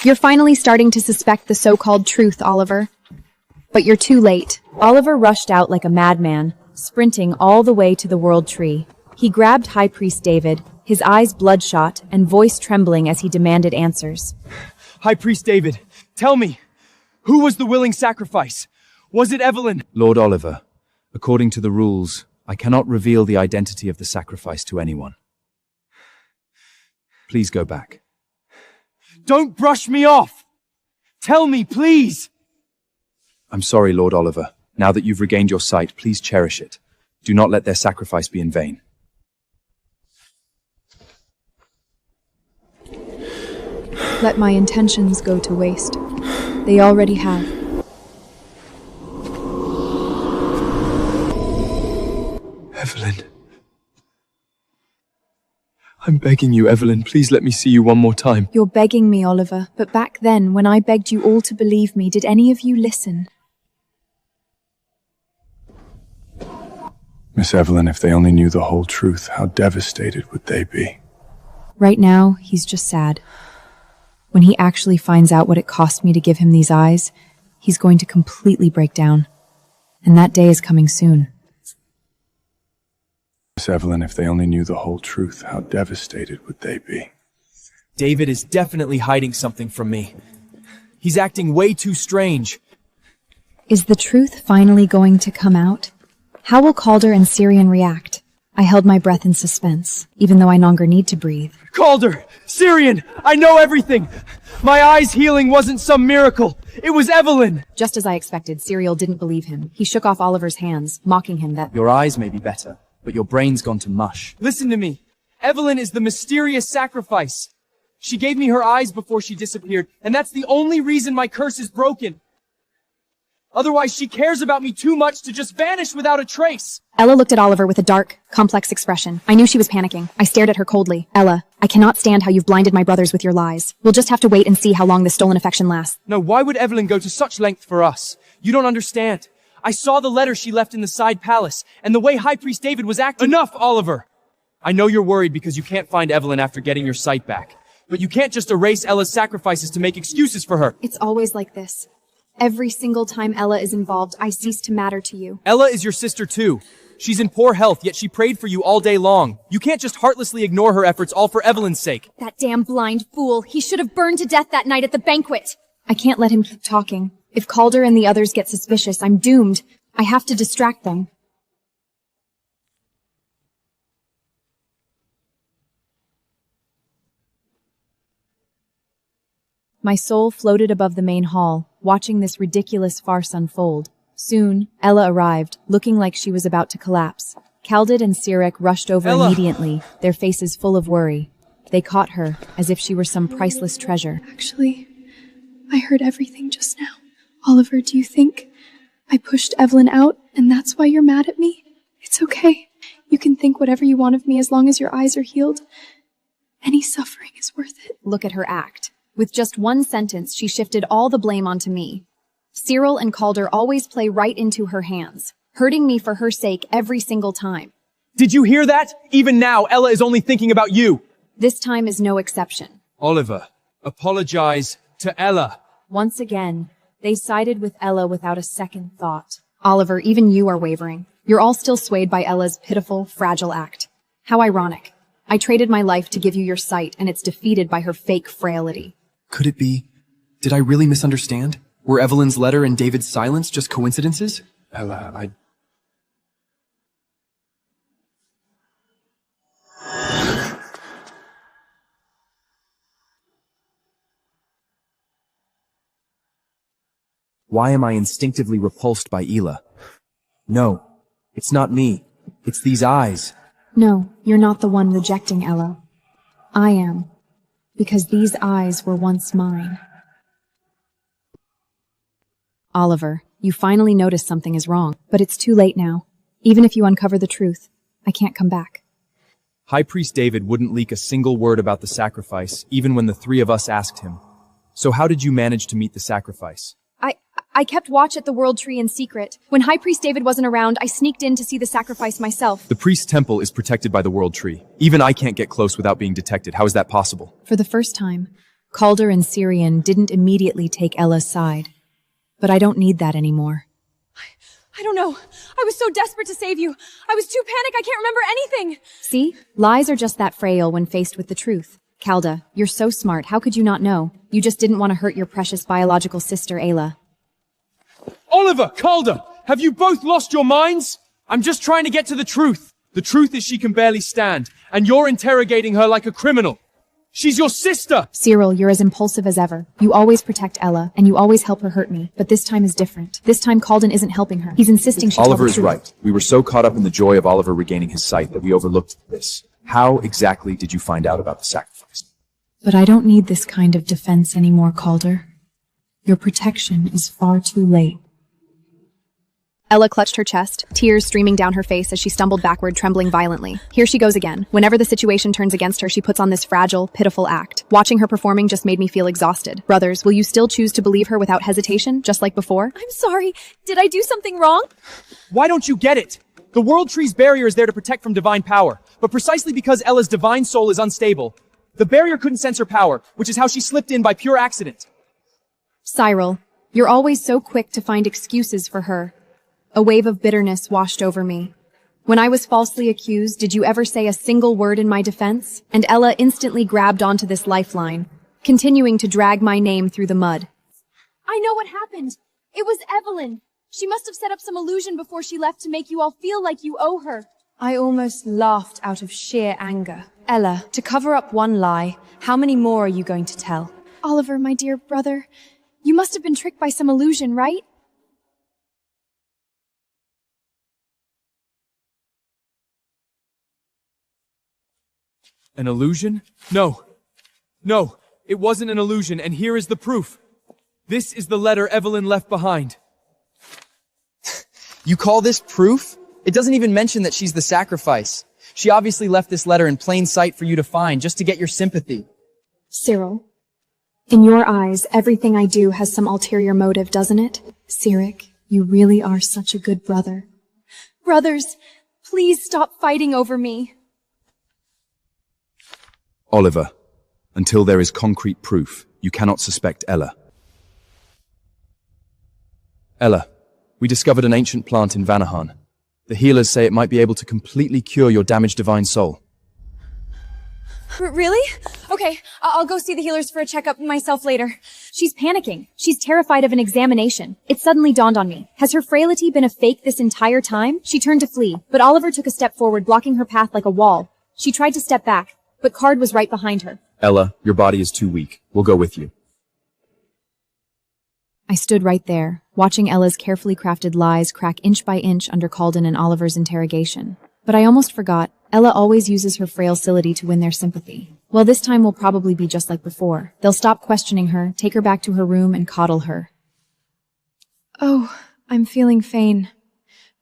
Speaker 10: You're finally starting to suspect the so-called truth, Oliver. But you're too late. Oliver rushed out like a madman, sprinting all the way to the World Tree. He grabbed High Priest David, his eyes bloodshot and voice trembling as he demanded answers.
Speaker 2: High Priest David, tell me, who was the willing sacrifice? Was it Evelyn?
Speaker 9: Lord Oliver, according to the rules, I cannot reveal the identity of the sacrifice to anyone. Please go back.
Speaker 2: Don't brush me off! Tell me, please!
Speaker 9: I'm sorry, Lord Oliver. Now that you've regained your sight, please cherish it. Do not let their sacrifice be in vain.
Speaker 1: Let my intentions go to waste. They already have.
Speaker 2: Evelyn. I'm begging you, Evelyn, please let me see you one more time.
Speaker 10: You're begging me, Oliver, but back then, when I begged you all to believe me, did any of you listen?
Speaker 6: Miss Evelyn, if they only knew the whole truth, how devastated would they be?
Speaker 10: Right now, he's just sad. When he actually finds out what it cost me to give him these eyes, he's going to completely break down. And that day is coming soon.
Speaker 6: Miss Evelyn, if they only knew the whole truth, how devastated would they be?
Speaker 3: David is definitely hiding something from me. He's acting way too strange.
Speaker 10: Is the truth finally going to come out? How will Calder and Syrian react? I held my breath in suspense, even though I no longer need to breathe.
Speaker 2: Calder! Syrian! I know everything! My eyes healing wasn't some miracle. It was Evelyn!
Speaker 10: Just as I expected, Cyril didn't believe him. He shook off Oliver's hands, mocking him that
Speaker 2: Your eyes may be better, but your brain's gone to mush. Listen to me. Evelyn is the mysterious sacrifice. She gave me her eyes before she disappeared, and that's the only reason my curse is broken. Otherwise, she cares about me too much to just vanish without a trace.
Speaker 10: Ella looked at Oliver with a dark, complex expression. I knew she was panicking. I stared at her coldly. Ella, I cannot stand how you've blinded my brothers with your lies. We'll just have to wait and see how long this stolen affection lasts.
Speaker 2: No, why would Evelyn go to such length for us? You don't understand. I saw the letter she left in the side palace, and the way High Priest David was acting— Enough, Oliver! I know you're worried because you can't find Evelyn after getting your sight back. But you can't just erase Ella's sacrifices to make excuses for her.
Speaker 10: It's always like this. Every single time Ella is involved, I cease to matter to you.
Speaker 2: Ella is your sister too. She's in poor health, yet she prayed for you all day long. You can't just heartlessly ignore her efforts all for Evelyn's sake.
Speaker 10: That damn blind fool. He should have burned to death that night at the banquet. I can't let him keep talking. If Calder and the others get suspicious, I'm doomed. I have to distract them. My soul floated above the main hall, watching this ridiculous farce unfold. Soon, Ella arrived, looking like she was about to collapse. Kaldid and Sirek rushed over immediately, their faces full of worry. They caught her, as if she were some priceless treasure.
Speaker 4: Actually, I heard everything just now. Oliver, do you think I pushed Evelyn out and that's why you're mad at me? It's okay. You can think whatever you want of me as long as your eyes are healed. Any suffering is worth it.
Speaker 10: Look at her act. With just one sentence, she shifted all the blame onto me. Cyril and Calder always play right into her hands, hurting me for her sake every single time.
Speaker 2: Did you hear that? Even now, Ella is only thinking about you.
Speaker 10: This time is no exception.
Speaker 2: Oliver, apologize to Ella.
Speaker 10: Once again, they sided with Ella without a second thought. Oliver, even you are wavering. You're all still swayed by Ella's pitiful, fragile act. How ironic. I traded my life to give you your sight, and it's defeated by her fake frailty.
Speaker 3: Could it be? Did I really misunderstand? Were Evelyn's letter and David's silence just coincidences?
Speaker 6: Ella,
Speaker 3: Why am I instinctively repulsed by Ela? No, it's not me. It's these eyes.
Speaker 10: No, you're not the one rejecting Ella. I am. Because these eyes were once mine. Oliver, you finally noticed something is wrong, but it's too late now. Even if you uncover the truth, I can't come back.
Speaker 2: High Priest David wouldn't leak a single word about the sacrifice, even when the three of us asked him. So how did you manage to meet the sacrifice?
Speaker 10: I kept watch at the World Tree in secret. When High Priest David wasn't around, I sneaked in to see the sacrifice myself.
Speaker 2: The priest's temple is protected by the World Tree. Even I can't get close without being detected. How is that possible?
Speaker 10: For the first time, Calder and Syrian didn't immediately take Ella's side. But I don't need that anymore.
Speaker 7: I don't know. I was so desperate to save you. I was too panicked I can't remember anything.
Speaker 10: See? Lies are just that frail when faced with the truth. Calda, you're so smart. How could you not know? You just didn't want to hurt your precious biological sister, Ayla.
Speaker 2: Oliver, Calder, have you both lost your minds? I'm just trying to get to the truth. The truth is she can barely stand, and you're interrogating her like a criminal. She's your sister!
Speaker 10: Cyril, you're as impulsive as ever. You always protect Ella, and you always help her hurt me. But this time is different. This time Calden isn't helping her. He's insisting she tell the truth.
Speaker 9: Oliver is right. We were so caught up in the joy of Oliver regaining his sight that we overlooked this. How exactly did you find out about the sacrifice?
Speaker 10: But I don't need this kind of defense anymore, Calder.
Speaker 18: Your protection is far too late.
Speaker 10: Ella clutched her chest, tears streaming down her face as she stumbled backward, trembling violently. Here she goes again. Whenever the situation turns against her, she puts on this fragile, pitiful act. Watching her performing just made me feel exhausted. Brothers, will you still choose to believe her without hesitation, just like before?
Speaker 7: I'm sorry. Did I do something wrong?
Speaker 2: Why don't you get it? The World Tree's barrier is there to protect from divine power, but precisely because Ella's divine soul is unstable, the barrier couldn't sense her power, which is how she slipped in by pure accident.
Speaker 10: Cyril, you're always so quick to find excuses for her. A wave of bitterness washed over me. When I was falsely accused, did you ever say a single word in my defense? And Ella instantly grabbed onto this lifeline, continuing to drag my name through the mud.
Speaker 7: I know what happened. It was Evelyn. She must have set up some illusion before she left to make you all feel like you owe her.
Speaker 15: I almost laughed out of sheer anger. Ella, to cover up one lie, how many more are you going to tell?
Speaker 7: Oliver, my dear brother, you must have been tricked by some illusion, right?
Speaker 2: An illusion? No. No, it wasn't an illusion, and here is the proof. This is the letter Evelyn left behind.
Speaker 12: You call this proof? It doesn't even mention that she's the sacrifice. She obviously left this letter in plain sight for you to find, just to get your sympathy.
Speaker 10: Cyril, in your eyes, everything I do has some ulterior motive, doesn't it?
Speaker 18: Cyric, you really are such a good brother.
Speaker 7: Brothers, please stop fighting over me.
Speaker 9: Oliver, until there is concrete proof, you cannot suspect Ella. Ella, we discovered an ancient plant in Vanahan. The healers say it might be able to completely cure your damaged divine soul.
Speaker 7: Really? Okay, I'll go see the healers for a checkup myself later.
Speaker 10: She's panicking. She's terrified of an examination. It suddenly dawned on me. Has her frailty been a fake this entire time? She turned to flee, but Oliver took a step forward, blocking her path like a wall. She tried to step back, but Card was right behind her.
Speaker 9: Ella, your body is too weak. We'll go with you.
Speaker 10: I stood right there, watching Ella's carefully crafted lies crack inch by inch under Calden and Oliver's interrogation. But I almost forgot, Ella always uses her frailty to win their sympathy. Well, this time will probably be just like before. They'll stop questioning her, take her back to her room, and coddle her.
Speaker 1: Oh, I'm feeling faint.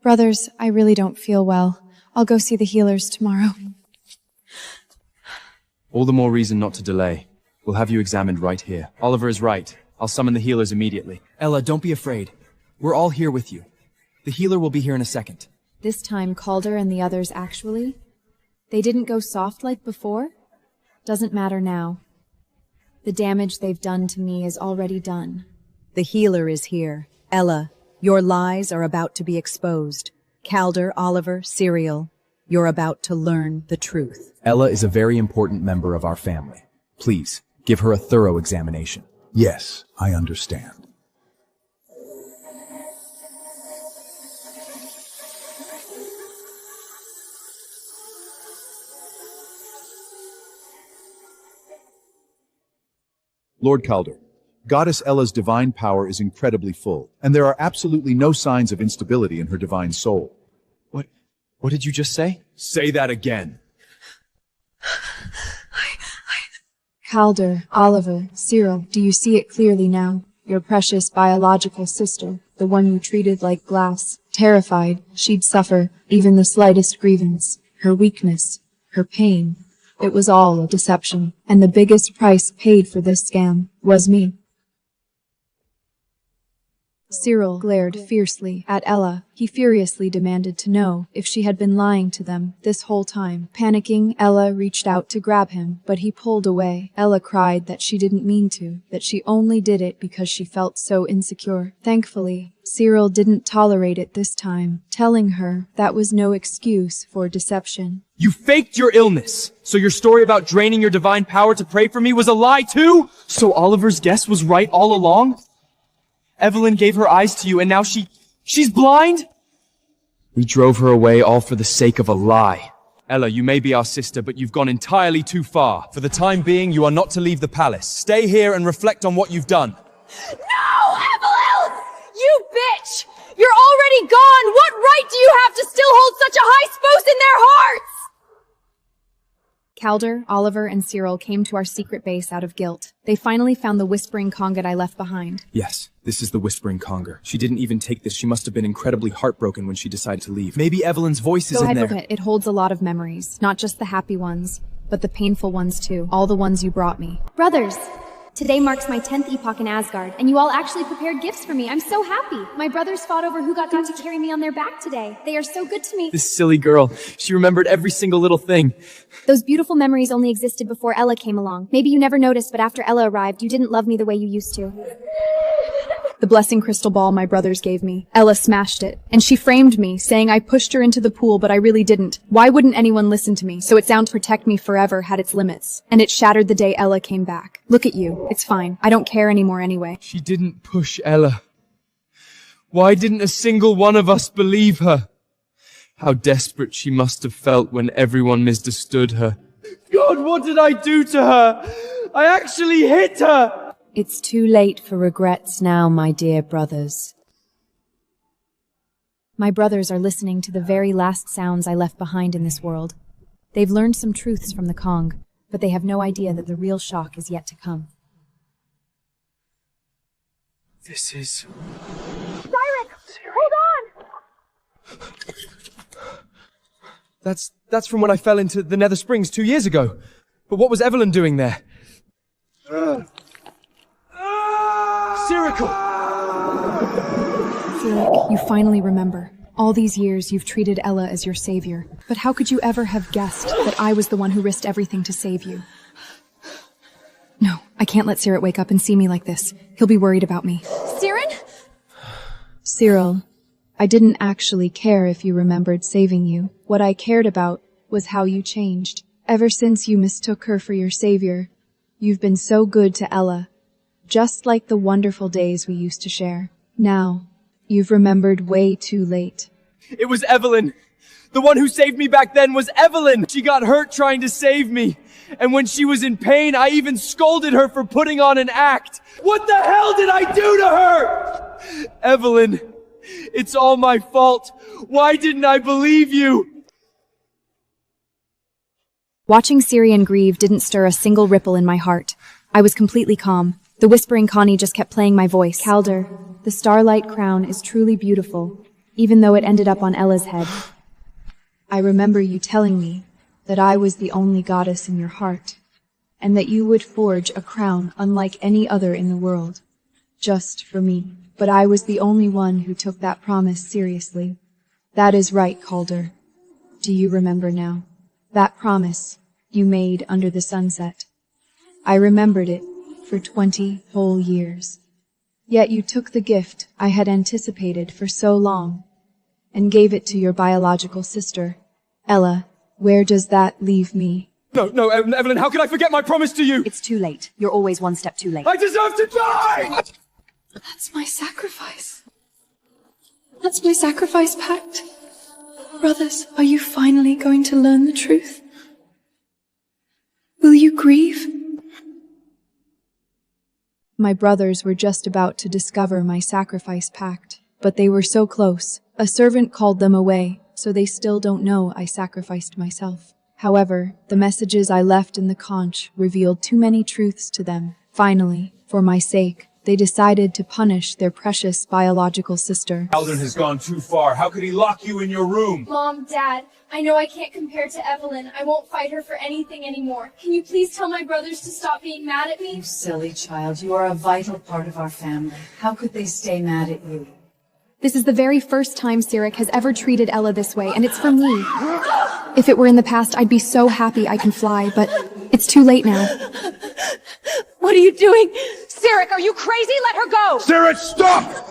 Speaker 1: Brothers, I really don't feel well. I'll go see the healers tomorrow.
Speaker 9: All the more reason not to delay. We'll have you examined right here.
Speaker 2: Oliver is right. I'll summon the healers immediately.
Speaker 12: Ella, don't be afraid. We're all here with you. The healer will be here in a second.
Speaker 10: This time, Calder and the others actually? They didn't go soft like before? Doesn't matter now. The damage they've done to me is already done.
Speaker 18: The healer is here. Ella, your lies are about to be exposed. Calder, Oliver, Cyril, you're about to learn the truth.
Speaker 9: Ella is a very important member of our family. Please, give her a thorough examination.
Speaker 20: Yes, I understand.
Speaker 9: Lord Calder, Goddess Ella's divine power is incredibly full, and there are absolutely no signs of instability in her divine soul.
Speaker 2: What did you just say? Say that again.
Speaker 1: Calder, Oliver, Cyril, do you see it clearly now? Your precious biological sister, the one you treated like glass, terrified she'd suffer even the slightest grievance, her weakness, her pain. It was all a deception, and the biggest price paid for this scam was me. Cyril glared fiercely at Ella. He furiously demanded to know if she had been lying to them this whole time. Panicking, Ella reached out to grab him, but he pulled away. Ella cried that she didn't mean to, that she only did it because she felt so insecure. Thankfully, Cyril didn't tolerate it this time, telling her that was no excuse for deception.
Speaker 2: You faked your illness, so your story about draining your divine power to pray for me was a lie too? So Oliver's guess was right all along? Evelyn gave her eyes to you and now she's blind? We drove her away all for the sake of a lie. Ella, you may be our sister, but you've gone entirely too far. For the time being, you are not to leave the palace. Stay here and reflect on what you've done.
Speaker 7: No, Evelyn! You bitch! You're already gone! What right do you have to still hold such a high spose in their hearts?
Speaker 10: Calder, Oliver, and Cyril came to our secret base out of guilt. They finally found the whispering conga I left behind.
Speaker 3: Yes, this is the Whispering Conger. She didn't even take this. She must have been incredibly heartbroken when she decided to leave. Maybe Evelyn's voice is in there.
Speaker 10: Go ahead, it holds a lot of memories. Not just the happy ones, but the painful ones too. All the ones you brought me.
Speaker 11: Brothers, today marks my 10th epoch in Asgard, and you all actually prepared gifts for me. I'm so happy. My brothers fought over who got to carry me on their back today. They are so good to me.
Speaker 12: This silly girl. She remembered every single little thing.
Speaker 11: Those beautiful memories only existed before Ella came along. Maybe you never noticed, but after Ella arrived, you didn't love me the way you used to.
Speaker 10: The blessing crystal ball my brothers gave me. Ella smashed it, and she framed me, saying I pushed her into the pool, but I really didn't. Why wouldn't anyone listen to me? So its sound protect me forever had its limits, and it shattered the day Ella came back. Look at you. It's fine. I don't care anymore anyway.
Speaker 2: She didn't push Ella. Why didn't a single one of us believe her? How desperate she must have felt when everyone misunderstood her. God, what did I do to her? I actually hit her!
Speaker 15: It's too late for regrets now, my dear brothers.
Speaker 10: My brothers are listening to the very last sounds I left behind in this world. They've learned some truths from the Kong, but they have no idea that the real shock is yet to come.
Speaker 2: This is...
Speaker 16: Cyrus! Hold on!
Speaker 2: That's from when I fell into the Nether Springs 2 years ago. But what was Evelyn doing there? Sirical!
Speaker 10: Cyric, you finally remember. All these years you've treated Ella as your savior. But how could you ever have guessed that I was the one who risked everything to save you? No, I can't let Cyril wake up and see me like this. He'll be worried about me.
Speaker 7: Siren?
Speaker 1: Cyril, I didn't actually care if you remembered saving you. What I cared about was how you changed. Ever since you mistook her for your savior, you've been so good to Ella. Just like the wonderful days we used to share. Now, you've remembered way too late.
Speaker 2: It was Evelyn! The one who saved me back then was Evelyn! She got hurt trying to save me. And when she was in pain, I even scolded her for putting on an act. What the hell did I do to her? Evelyn, it's all my fault. Why didn't I believe you?
Speaker 10: Watching Syrian grieve didn't stir a single ripple in my heart. I was completely calm. The whispering Connie just kept playing my voice.
Speaker 1: Calder, the starlight crown is truly beautiful, even though it ended up on Ella's head. I remember you telling me that I was the only goddess in your heart, and that you would forge a crown unlike any other in the world, just for me. But I was the only one who took that promise seriously. That is right, Calder. Do you remember now? That promise you made under the sunset. I remembered it for 20 whole years. Yet you took the gift I had anticipated for so long and gave it to your biological sister. Ella, where does that leave me?
Speaker 2: No, Evelyn, how could I forget my promise to you?
Speaker 18: It's too late. You're always one step too late.
Speaker 2: I deserve to die!
Speaker 4: That's my sacrifice. That's my sacrifice pact. Brothers, are you finally going to learn the truth? Will you grieve?
Speaker 1: My brothers were just about to discover my sacrifice pact, but they were so close. A servant called them away, so they still don't know I sacrificed myself. However, the messages I left in the conch revealed too many truths to them. Finally, for my sake, they decided to punish their precious biological sister.
Speaker 8: Alden has gone too far. How could he lock you in your room?
Speaker 7: Mom, Dad, I know I can't compare to Evelyn. I won't fight her for anything anymore. Can you please tell my brothers to stop being mad at me?
Speaker 21: You silly child, you are a vital part of our family. How could they stay mad at you?
Speaker 10: This is the very first time Cyric has ever treated Ella this way, and it's for me. If it were in the past, I'd be so happy I can fly, but it's too late now.
Speaker 16: What are you doing? Cyril, are you crazy? Let her go!
Speaker 8: Cyril, stop!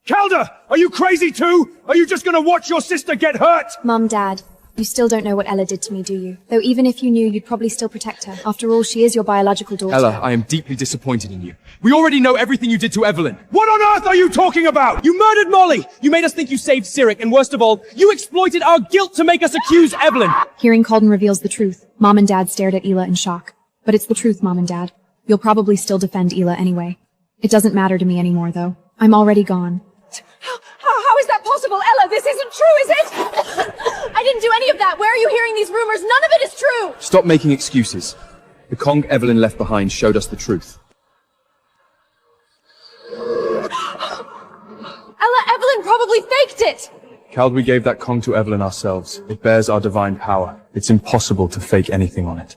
Speaker 8: Calder, are you crazy too? Are you just gonna watch your sister get hurt?
Speaker 10: Mom, Dad, you still don't know what Ella did to me, do you? Though even if you knew, you'd probably still protect her. After all, she is your biological daughter.
Speaker 2: Ella, I am deeply disappointed in you. We already know everything you did to Evelyn.
Speaker 8: What on earth are you talking about?
Speaker 2: You murdered Molly! You made us think you saved Cyric, and worst of all, you exploited our guilt to make us accuse Evelyn!
Speaker 10: Hearing Calden reveals the truth, Mom and Dad stared at Ela in shock. But it's the truth, Mom and Dad. You'll probably still defend Ela anyway. It doesn't matter to me anymore, though. I'm already gone.
Speaker 16: How is that possible, Ella? This isn't true, is it?
Speaker 7: I didn't do any of that! Where are you hearing these rumors? None of it is true!
Speaker 2: Stop making excuses. The Kong Evelyn left behind showed us the truth.
Speaker 7: Evelyn probably faked it!
Speaker 2: Cald, we gave that Kong to Evelyn ourselves. It bears our divine power. It's impossible to fake anything on it.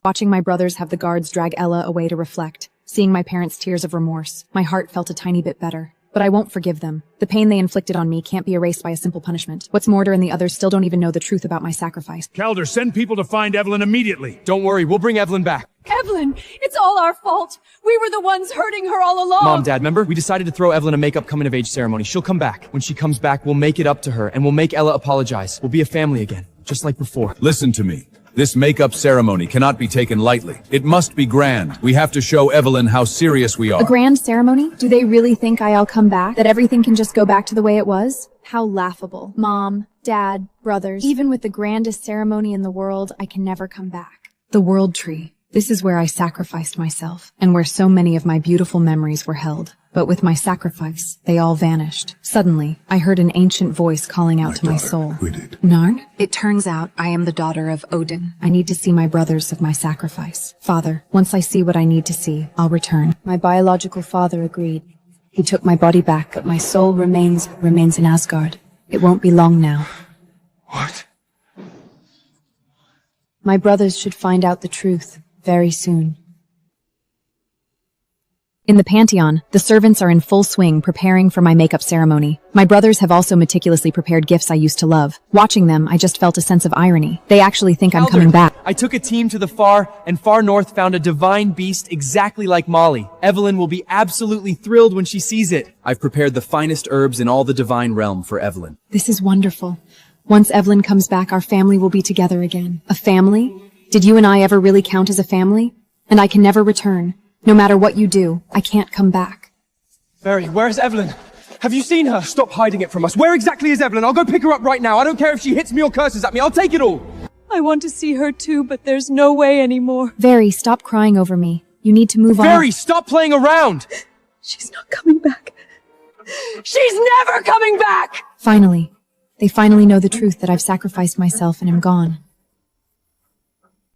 Speaker 10: Watching my brothers have the guards drag Ella away to reflect, seeing my parents' tears of remorse, my heart felt a tiny bit better. But I won't forgive them. The pain they inflicted on me can't be erased by a simple punishment. What's Mortar and the others still don't even know the truth about my sacrifice.
Speaker 8: Calder, send people to find Evelyn immediately.
Speaker 2: Don't worry, we'll bring Evelyn back.
Speaker 13: Evelyn, it's all our fault. We were the ones hurting her all along.
Speaker 2: Mom, Dad, remember? We decided to throw Evelyn a makeup coming-of-age ceremony. She'll come back. When she comes back, we'll make it up to her, and we'll make Ella apologize. We'll be a family again, just like before.
Speaker 20: Listen to me. This makeup ceremony cannot be taken lightly. It must be grand. We have to show Evelyn how serious we are.
Speaker 10: A grand ceremony? Do they really think I'll come back? That everything can just go back to the way it was? How laughable. Mom, Dad, brothers, even with the grandest ceremony in the world, I can never come back. The World Tree. This is where I sacrificed myself, and where so many of my beautiful memories were held. But with my sacrifice, they all vanished. Suddenly, I heard an ancient voice calling out to my soul. Narn? It turns out I am the daughter of Odin. I need to see my brothers of my sacrifice. Father, once I see what I need to see, I'll return. My biological father agreed. He took my body back, but my soul remains in Asgard. It won't be long now.
Speaker 2: What?
Speaker 10: My brothers should find out the truth very soon. In the Pantheon, the servants are in full swing preparing for my makeup ceremony. My brothers have also meticulously prepared gifts I used to love. Watching them, I just felt a sense of irony. They actually think I'm coming back.
Speaker 2: I took a team to the far north, found a divine beast exactly like Molly. Evelyn will be absolutely thrilled when she sees it.
Speaker 9: I've prepared the finest herbs in all the divine realm for Evelyn.
Speaker 10: This is wonderful. Once Evelyn comes back, our family will be together again. A family? Did you and I ever really count as a family? And I can never return. No matter what you do, I can't come back.
Speaker 2: Barry, where's Evelyn? Have you seen her? Stop hiding it from us. Where exactly is Evelyn? I'll go pick her up right now. I don't care if she hits me or curses at me. I'll take it all.
Speaker 13: I want to see her too, but there's no way anymore.
Speaker 10: Very, stop crying over me. You need to move on.
Speaker 2: Barry, stop playing around!
Speaker 13: She's not coming back. She's never coming back!
Speaker 10: Finally. They finally know the truth that I've sacrificed myself and am gone.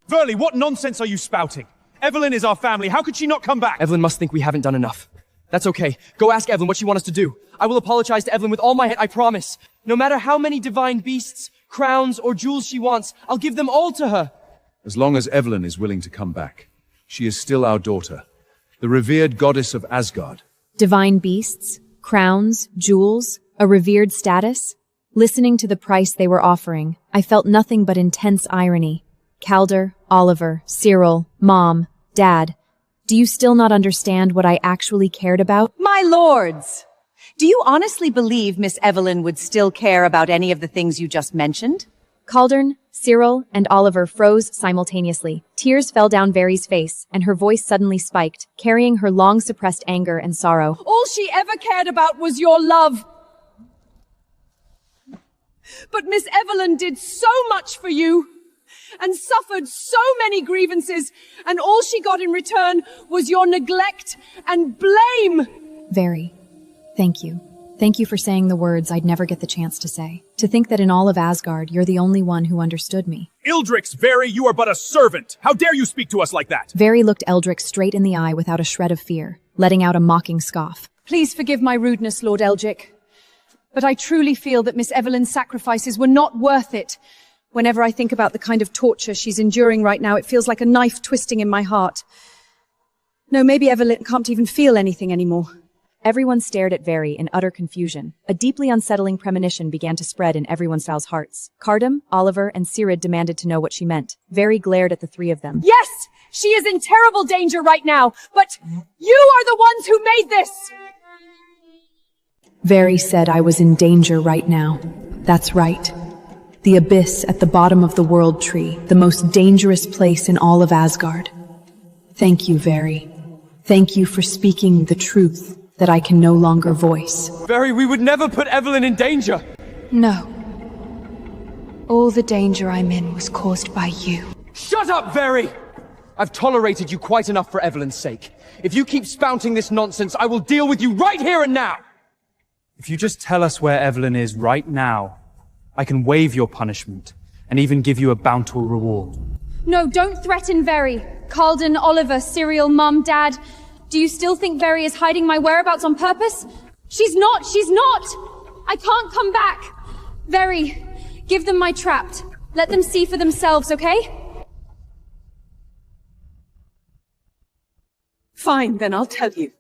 Speaker 8: Verley, what nonsense are you spouting? Evelyn is our family. How could she not come back?
Speaker 2: Evelyn must think we haven't done enough. That's okay. Go ask Evelyn what she wants us to do. I will apologize to Evelyn with all my heart, I promise. No matter how many divine beasts, crowns, or jewels she wants, I'll give them all to her.
Speaker 20: As long as Evelyn is willing to come back, she is still our daughter, the revered goddess of Asgard.
Speaker 10: Divine beasts, crowns, jewels, a revered status. Listening to the price they were offering, I felt nothing but intense irony. Calder, Oliver, Cyril, Mom, Dad, do you still not understand what I actually cared about?
Speaker 5: My lords, do you honestly believe Miss Evelyn would still care about any of the things you just mentioned?
Speaker 10: Caldern, Cyril, and Oliver froze simultaneously. Tears fell down Very's face, and her voice suddenly spiked, carrying her long-suppressed anger and sorrow.
Speaker 13: All she ever cared about was your love. But Miss Evelyn did so much for you, and suffered so many grievances, and all she got in return was your neglect and blame.
Speaker 10: Very. Thank you. Thank you for saying the words I'd never get the chance to say. To think that in all of Asgard, you're the only one who understood me.
Speaker 8: Ildrix, Very, you are but a servant. How dare you speak to us like that?
Speaker 10: Very looked Eldrick straight in the eye without a shred of fear, letting out a mocking scoff.
Speaker 13: Please forgive my rudeness, Lord Eldrick, but I truly feel that Miss Evelyn's sacrifices were not worth it. Whenever I think about the kind of torture she's enduring right now, it feels like a knife twisting in my heart. No, maybe Evelyn can't even feel anything anymore.
Speaker 10: Everyone stared at Very in utter confusion. A deeply unsettling premonition began to spread in everyone's hearts. Cardam, Oliver, and Cirid demanded to know what she meant. Very glared at the three of them.
Speaker 13: Yes! She is in terrible danger right now, but you are the ones who made this!
Speaker 10: Very said I was in danger right now. That's right. The abyss at the bottom of the World Tree, the most dangerous place in all of Asgard. Thank you, Very. Thank you for speaking the truth that I can no longer voice.
Speaker 2: Very, we would never put Evelyn in danger.
Speaker 4: No. All the danger I'm in was caused by you.
Speaker 2: Shut up, Very! I've tolerated you quite enough for Evelyn's sake. If you keep spouting this nonsense, I will deal with you right here and now!
Speaker 22: If you just tell us where Evelyn is right now,
Speaker 14: I can waive your punishment, and even give you a bountiful reward.
Speaker 7: No, don't threaten Very. Carlden, Oliver, Cyril, Mum, Dad. Do you still think Very is hiding my whereabouts on purpose? She's not! I can't come back! Very, give them my trapt. Let them see for themselves, okay?
Speaker 16: Fine, then I'll tell you.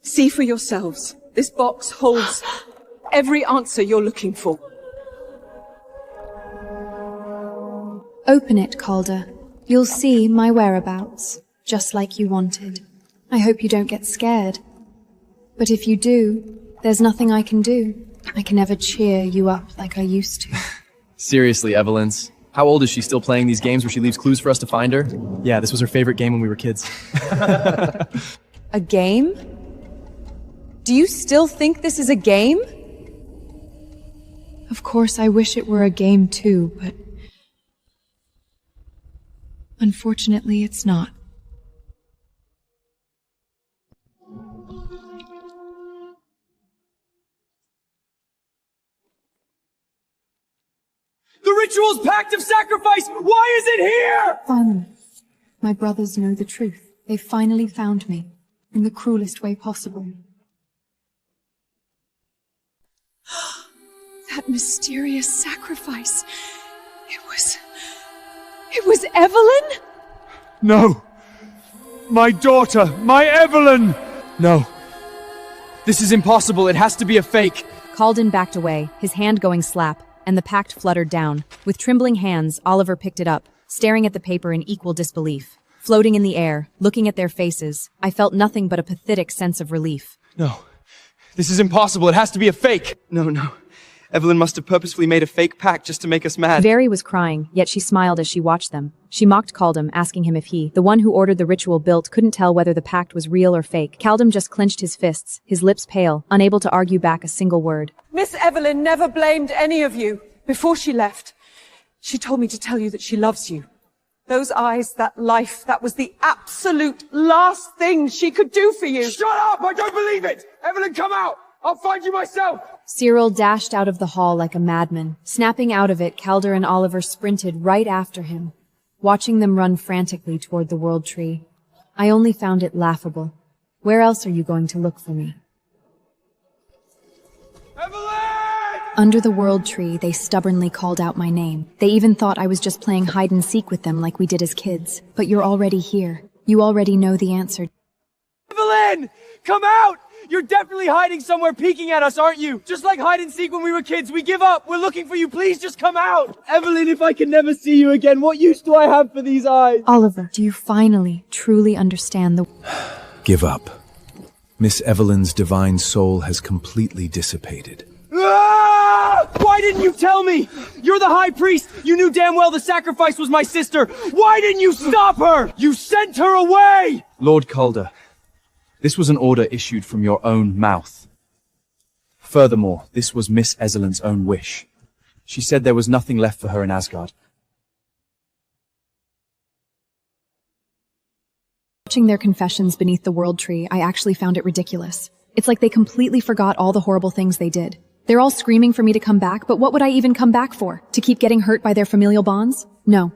Speaker 16: See for yourselves. This box holds every answer you're looking for.
Speaker 10: Open it, Calder. You'll see my whereabouts, just like you wanted. I hope you don't get scared. But if you do, there's nothing I can do. I can never cheer you up like I used to.
Speaker 2: Seriously, Evelyn's. How old is she, still playing these games where she leaves clues for us to find her?
Speaker 12: Yeah, this was her favorite game when we were kids.
Speaker 5: A game? Do you still think this is a game?
Speaker 1: Of course, I wish it were a game too, but unfortunately, it's not.
Speaker 12: The ritual's pact of sacrifice! Why is it here?
Speaker 10: Finally, my brothers know the truth. They finally found me, in the cruelest way possible.
Speaker 16: That mysterious sacrifice. It was Evelyn?
Speaker 8: No! My daughter! My Evelyn!
Speaker 12: No. This is impossible. It has to be a fake.
Speaker 15: Calden backed away, his hand going slap, and the pact fluttered down. With trembling hands, Oliver picked it up, staring at the paper in equal disbelief. Floating in the air, looking at their faces, I felt nothing but a pathetic sense of relief.
Speaker 12: No. This is impossible. It has to be a fake. No. Evelyn must have purposefully made a fake pact just to make us mad.
Speaker 15: Very was crying, yet she smiled as she watched them. She mocked Caldum, asking him if he, the one who ordered the ritual built, couldn't tell whether the pact was real or fake. Caldum just clenched his fists, his lips pale, unable to argue back a single word.
Speaker 16: Miss Evelyn never blamed any of you. Before she left, she told me to tell you that she loves you. Those eyes, that life, that was the absolute last thing she could do for you.
Speaker 8: Shut up! I don't believe it! Evelyn, come out! I'll find you myself!
Speaker 15: Cyril dashed out of the hall like a madman. Snapping out of it, Calder and Oliver sprinted right after him, watching them run frantically toward the World Tree. I only found it laughable. Where else are you going to look for me? Under the World Tree, they stubbornly called out my name. They even thought I was just playing hide and seek with them like we did as kids. But you're already here. You already know the answer.
Speaker 12: Evelyn! Come out! You're definitely hiding somewhere peeking at us, aren't you? Just like hide and seek when we were kids. We give up. We're looking for you. Please just come out. Evelyn, if I can never see you again, what use do I have for these eyes?
Speaker 10: Oliver, do you finally, truly understand the...
Speaker 9: Give up. Miss Evelyn's divine soul has completely dissipated.
Speaker 12: Ah! Why didn't you tell me? You're the high priest. You knew damn well the sacrifice was my sister. Why didn't you stop her? You sent her away!
Speaker 2: Lord Calder, this was an order issued from your own mouth. Furthermore, this was Miss Ezelyn's own wish. She said there was nothing left for her in Asgard.
Speaker 10: Watching their confessions beneath the World Tree, I actually found it ridiculous. It's like they completely forgot all the horrible things they did. They're all screaming for me to come back, but what would I even come back for? To keep getting hurt by their familial bonds? No,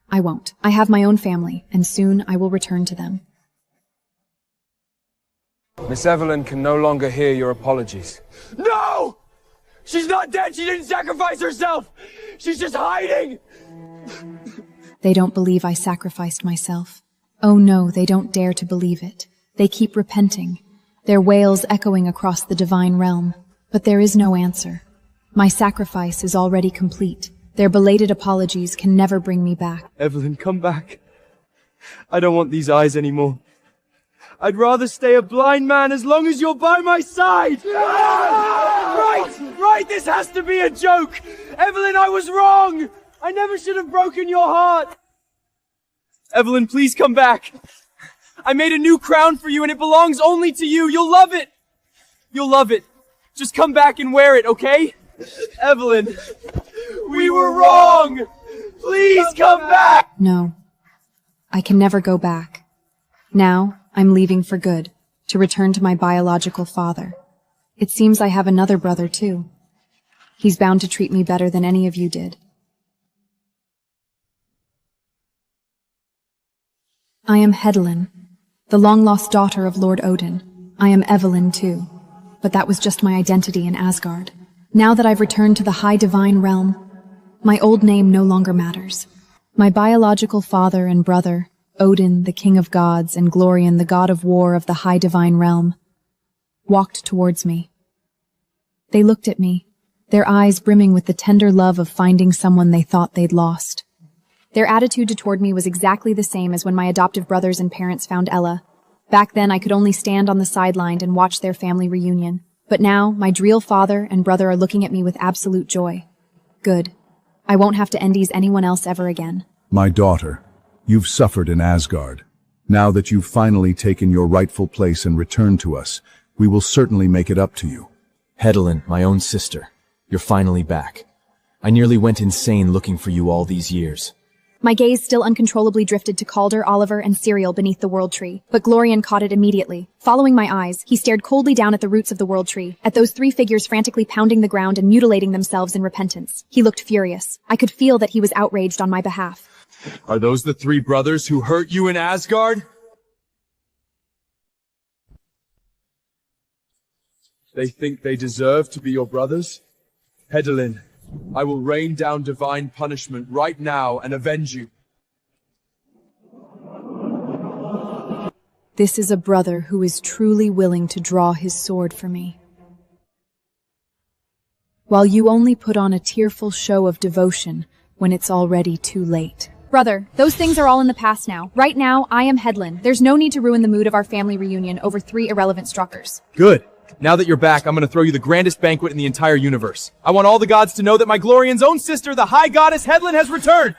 Speaker 10: I won't. I have my own family, and soon I will return to them.
Speaker 8: Miss Evelyn can no longer hear your apologies.
Speaker 12: No! She's not dead! She didn't sacrifice herself! She's just hiding!
Speaker 10: They don't believe I sacrificed myself. Oh no, they don't dare to believe it. They keep repenting, their wails echoing across the divine realm. But there is no answer. My sacrifice is already complete. Their belated apologies can never bring me back.
Speaker 12: Evelyn, come back. I don't want these eyes anymore. I'd rather stay a blind man as long as you're by my side! Right! This has to be a joke! Evelyn, I was wrong! I never should have broken your heart! Evelyn, please come back! I made a new crown for you and it belongs only to you! You'll love it! You'll love it! Just come back and wear it, okay? Evelyn, we were wrong! Please come back!
Speaker 10: No, I can never go back. Now, I'm leaving for good, to return to my biological father. It seems I have another brother, too. He's bound to treat me better than any of you did. I am Hedlin, the long-lost daughter of Lord Odin. I am Evelyn, too, but that was just my identity in Asgard. Now that I've returned to the high divine realm, my old name no longer matters. My biological father and brother, Odin, the king of gods, and Glorian, the god of war of the high divine realm, walked towards me. They looked at me, their eyes brimming with the tender love of finding someone they thought they'd lost. Their attitude toward me was exactly the same as when my adoptive brothers and parents found Ella. Back then, I could only stand on the sideline and watch their family reunion. But now, my real father and brother are looking at me with absolute joy. Good. I won't have to endies anyone else ever again.
Speaker 20: My daughter, you've suffered in Asgard. Now that you've finally taken your rightful place and returned to us, we will certainly make it up to you.
Speaker 2: Hedlin, my own sister, you're finally back. I nearly went insane looking for you all these years.
Speaker 10: My gaze still uncontrollably drifted to Calder, Oliver, and Cyril beneath the World Tree, but Glorian caught it immediately. Following my eyes, he stared coldly down at the roots of the World Tree, at those three figures frantically pounding the ground and mutilating themselves in repentance. He looked furious. I could feel that he was outraged on my behalf.
Speaker 8: Are those the three brothers who hurt you in Asgard? They think they deserve to be your brothers? Hedlin, I will rain down divine punishment right now and avenge you.
Speaker 10: This is a brother who is truly willing to draw his sword for me. While you only put on a tearful show of devotion when it's already too late. Brother, those things are all in the past now. Right now, I am Hedlin. There's no need to ruin the mood of our family reunion over three irrelevant Struckers.
Speaker 2: Good. Now that you're back, I'm going to throw you the grandest banquet in the entire universe. I want all the gods to know that my Glorian's own sister, the high goddess Hedlin, has returned.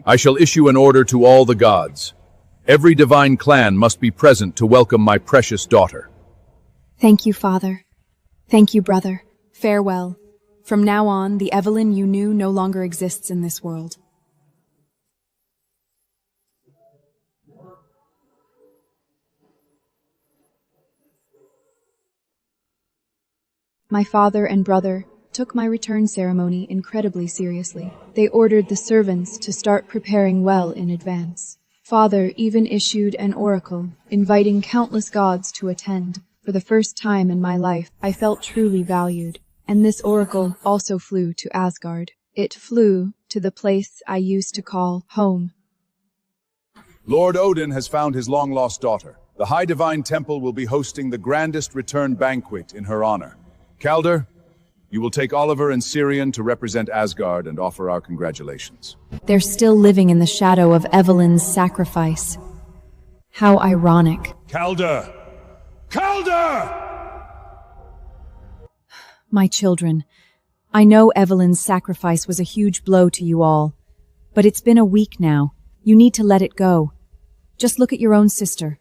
Speaker 20: I shall issue an order to all the gods. Every divine clan must be present to welcome my precious daughter.
Speaker 10: Thank you, Father. Thank you, brother. Farewell. From now on, the Evelyn you knew no longer exists in this world.
Speaker 1: My father and brother took my return ceremony incredibly seriously. They ordered the servants to start preparing well in advance. Father even issued an oracle, inviting countless gods to attend. For the first time in my life, I felt truly valued. And this oracle also flew to Asgard. It flew to the place I used to call home.
Speaker 20: Lord Odin has found his long-lost daughter. The High Divine Temple will be hosting the grandest return banquet in her honor. Calder, you will take Oliver and Sirion to represent Asgard and offer our congratulations.
Speaker 15: They're still living in the shadow of Evelyn's sacrifice. How ironic.
Speaker 8: Calder! Calder!
Speaker 15: My children, I know Evelyn's sacrifice was a huge blow to you all, but it's been a week now. You need to let it go. Just look at your own sister.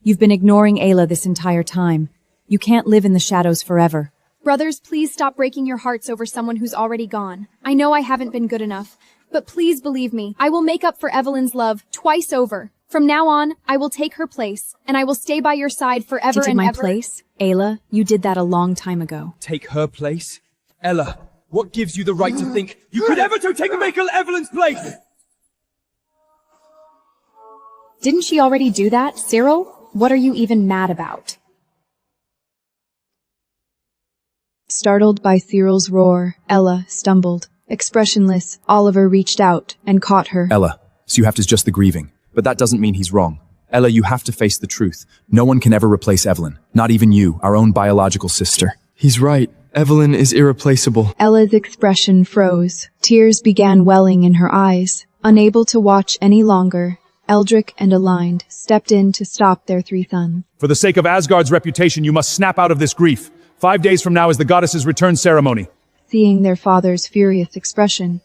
Speaker 15: You've been ignoring Ayla this entire time. You can't live in the shadows forever.
Speaker 7: Brothers, please stop breaking your hearts over someone who's already gone. I know I haven't been good enough, but please believe me, I will make up for Evelyn's love twice over. From now on, I will take her place, and I will stay by your side forever and ever.
Speaker 15: To take my place? Ayla, you did that a long time ago.
Speaker 2: Take her place? Ella, what gives you the right to think you could ever take Evelyn's place?
Speaker 10: Didn't she already do that, Cyril? What are you even mad about?
Speaker 1: Startled by Cyril's roar, Ella stumbled. Expressionless, Oliver reached out and caught her.
Speaker 9: Ella, Suhaft is just the grieving, but that doesn't mean he's wrong. Ella, you have to face the truth. No one can ever replace Evelyn. Not even you, our own biological sister.
Speaker 2: He's right. Evelyn is irreplaceable.
Speaker 1: Ella's expression froze. Tears began welling in her eyes. Unable to watch any longer, Eldrick and Aligned stepped in to stop their three sons.
Speaker 8: For the sake of Asgard's reputation, you must snap out of this grief. 5 days from now is the goddess's return ceremony.
Speaker 1: Seeing their father's furious expression,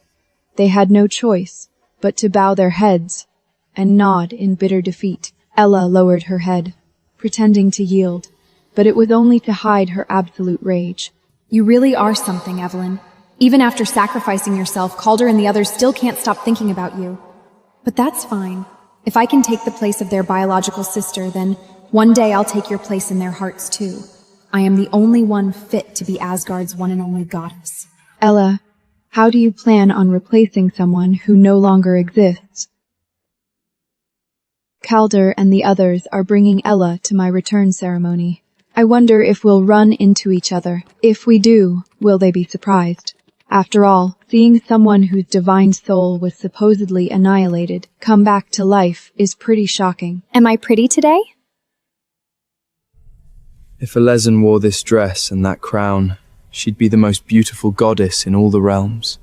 Speaker 1: they had no choice but to bow their heads and nod in bitter defeat. Ella lowered her head, pretending to yield, but it was only to hide her absolute rage.
Speaker 10: You really are something, Evelyn. Even after sacrificing yourself, Calder and the others still can't stop thinking about you. But that's fine. If I can take the place of their biological sister, then one day I'll take your place in their hearts too. I am the only one fit to be Asgard's one and only goddess.
Speaker 1: Ella, how do you plan on replacing someone who no longer exists? Calder and the others are bringing Ella to my return ceremony. I wonder if we'll run into each other. If we do, will they be surprised? After all, seeing someone whose divine soul was supposedly annihilated come back to life is pretty shocking.
Speaker 10: Am I pretty today?
Speaker 2: If Elezen wore this dress and that crown, she'd be the most beautiful goddess in all the realms.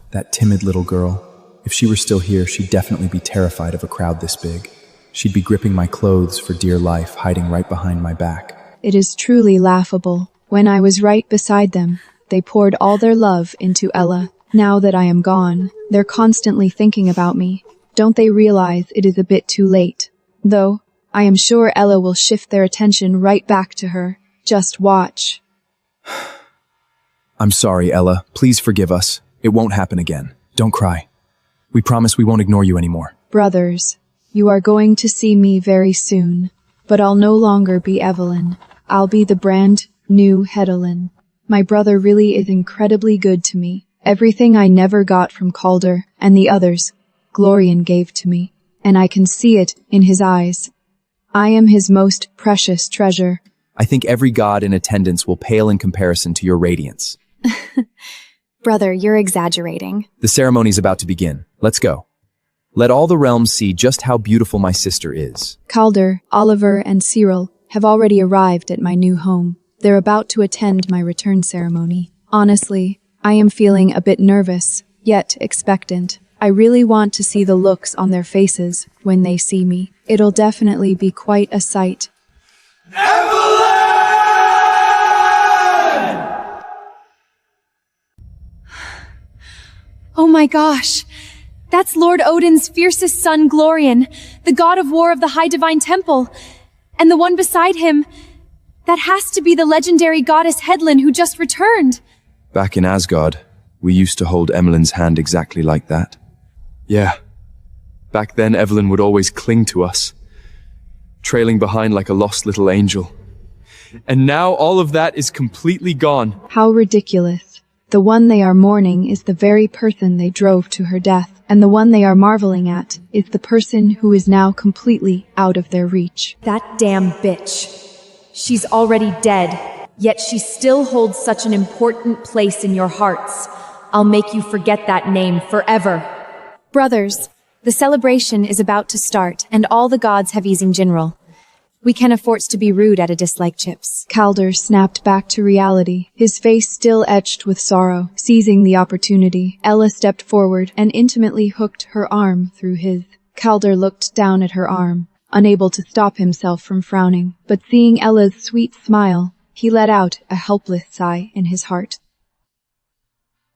Speaker 9: That timid little girl. If she were still here, she'd definitely be terrified of a crowd this big. She'd be gripping my clothes for dear life, hiding right behind my back.
Speaker 1: It is truly laughable. When I was right beside them, they poured all their love into Ella. Now that I am gone, they're constantly thinking about me. Don't they realize it is a bit too late? Though, I am sure Ella will shift their attention right back to her. Just watch.
Speaker 9: I'm sorry, Ella. Please forgive us. It won't happen again. Don't cry. We promise we won't ignore you anymore.
Speaker 1: Brothers, you are going to see me very soon, but I'll no longer be Evelyn. I'll be the brand new Hedalin. My brother really is incredibly good to me. Everything I never got from Calder and the others, Glorian gave to me, and I can see it in his eyes. I am his most precious treasure.
Speaker 9: I think every god in attendance will pale in comparison to your radiance.
Speaker 10: Brother, you're exaggerating.
Speaker 9: The ceremony's about to begin. Let's go. Let all the realms see just how beautiful my sister is.
Speaker 1: Calder, Oliver, and Cyril have already arrived at my new home. They're about to attend my return ceremony. Honestly, I am feeling a bit nervous, yet expectant. I really want to see the looks on their faces when they see me. It'll definitely be quite a sight.
Speaker 7: Oh my gosh! That's Lord Odin's fiercest son, Glorian, the god of war of the High Divine Temple. And the one beside him, that has to be the legendary goddess Hedlin who just returned.
Speaker 2: Back in Asgard, we used to hold Emmeline's hand exactly like that. Yeah. Back then, Evelyn would always cling to us, trailing behind like a lost little angel. And now all of that is completely gone.
Speaker 1: How ridiculous. The one they are mourning is the very person they drove to her death, and the one they are marveling at is the person who is now completely out of their reach.
Speaker 10: That damn bitch. She's already dead, yet she still holds such an important place in your hearts. I'll make you forget that name forever. Brothers, the celebration is about to start, and all the gods have easing general. We can afford to be rude at a dislike chips.
Speaker 1: Calder snapped back to reality, his face still etched with sorrow. Seizing the opportunity, Ella stepped forward and intimately hooked her arm through his. Calder looked down at her arm, unable to stop himself from frowning, but seeing Ella's sweet smile, he let out a helpless sigh in his heart.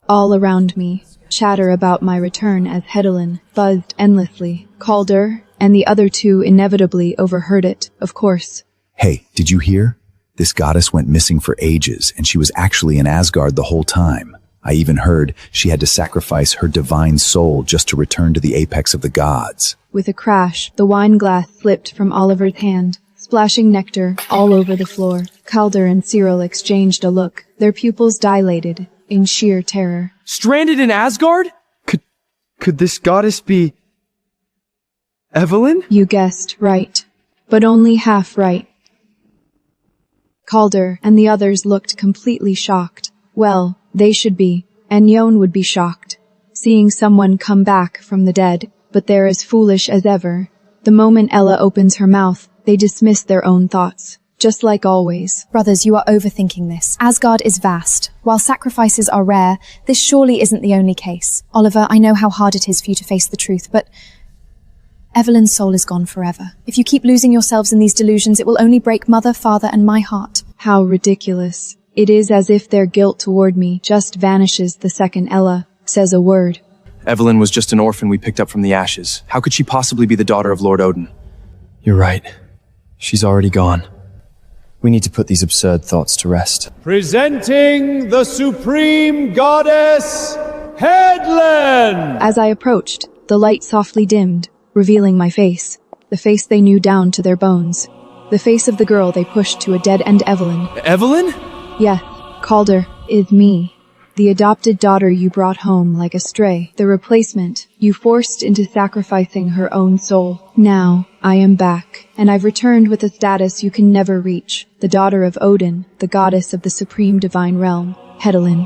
Speaker 1: All around me, chatter about my return as Hedalin buzzed endlessly. Calder and the other two inevitably overheard it, of course.
Speaker 9: Hey, did you hear? This goddess went missing for ages, and she was actually in Asgard the whole time. I even heard she had to sacrifice her divine soul just to return to the apex of the gods.
Speaker 1: With a crash, the wine glass slipped from Oliver's hand, splashing nectar all over the floor. Calder and Cyril exchanged a look, their pupils dilated in sheer terror.
Speaker 12: Stranded in Asgard? Could this goddess be Evelyn?
Speaker 1: You guessed right, but only half right. Calder and the others looked completely shocked. Well, they should be, and Yon would be shocked, seeing someone come back from the dead, but they're as foolish as ever. The moment Ella opens her mouth, they dismiss their own thoughts, just like always.
Speaker 10: Brothers, you are overthinking this. Asgard is vast. While sacrifices are rare, this surely isn't the only case. Oliver, I know how hard it is for you to face the truth, but Evelyn's soul is gone forever. If you keep losing yourselves in these delusions, it will only break Mother, Father, and my heart.
Speaker 1: How ridiculous. It is as if their guilt toward me just vanishes the second Ella says a word.
Speaker 2: Evelyn was just an orphan we picked up from the ashes. How could she possibly be the daughter of Lord Odin? You're right. She's already gone. We need to put these absurd thoughts to rest.
Speaker 8: Presenting the Supreme Goddess, Hedlin!
Speaker 1: As I approached, the light softly dimmed, revealing my face, the face they knew down to their bones. the face of the girl they pushed to a dead-end Evelyn.
Speaker 2: Evelyn?
Speaker 1: Yes, Calder is me. The adopted daughter you brought home like a stray. The replacement you forced into sacrificing her own soul. Now, I am back, and I've returned with a status you can never reach. The daughter of Odin, the goddess of the supreme divine realm, Hedalin.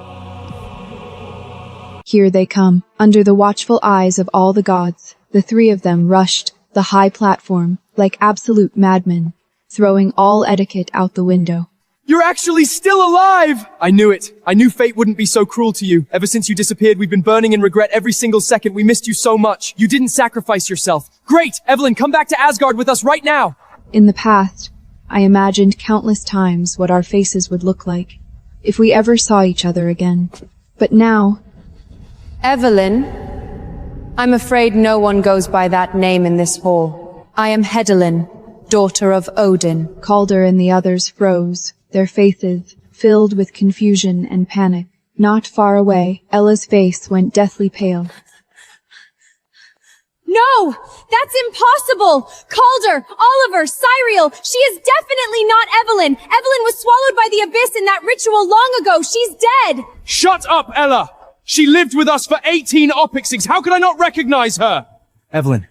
Speaker 1: Here they come, under the watchful eyes of all the gods. The three of them rushed the high platform like absolute madmen, throwing all etiquette out the window.
Speaker 2: You're actually still alive! I knew it. I knew fate wouldn't be so cruel to you. Ever since you disappeared, we've been burning in regret every single second. We missed you so much. You didn't sacrifice yourself. Great! Evelyn, come back to Asgard with us right now!
Speaker 1: In the past, I imagined countless times what our faces would look like if we ever saw each other again. But now...
Speaker 15: Evelyn, I'm afraid no one goes by that name in this hall. I am Hedalin, daughter of Odin.
Speaker 1: Calder and the others froze, their faces filled with confusion and panic. Not far away, Ella's face went deathly pale.
Speaker 7: No! That's impossible! Calder, Oliver, Cyriel, she is definitely not Evelyn! Evelyn was swallowed by the abyss in that ritual long ago! She's dead!
Speaker 2: Shut up, Ella! She lived with us for 18 Opixigs! How could I not recognize her? Evelyn,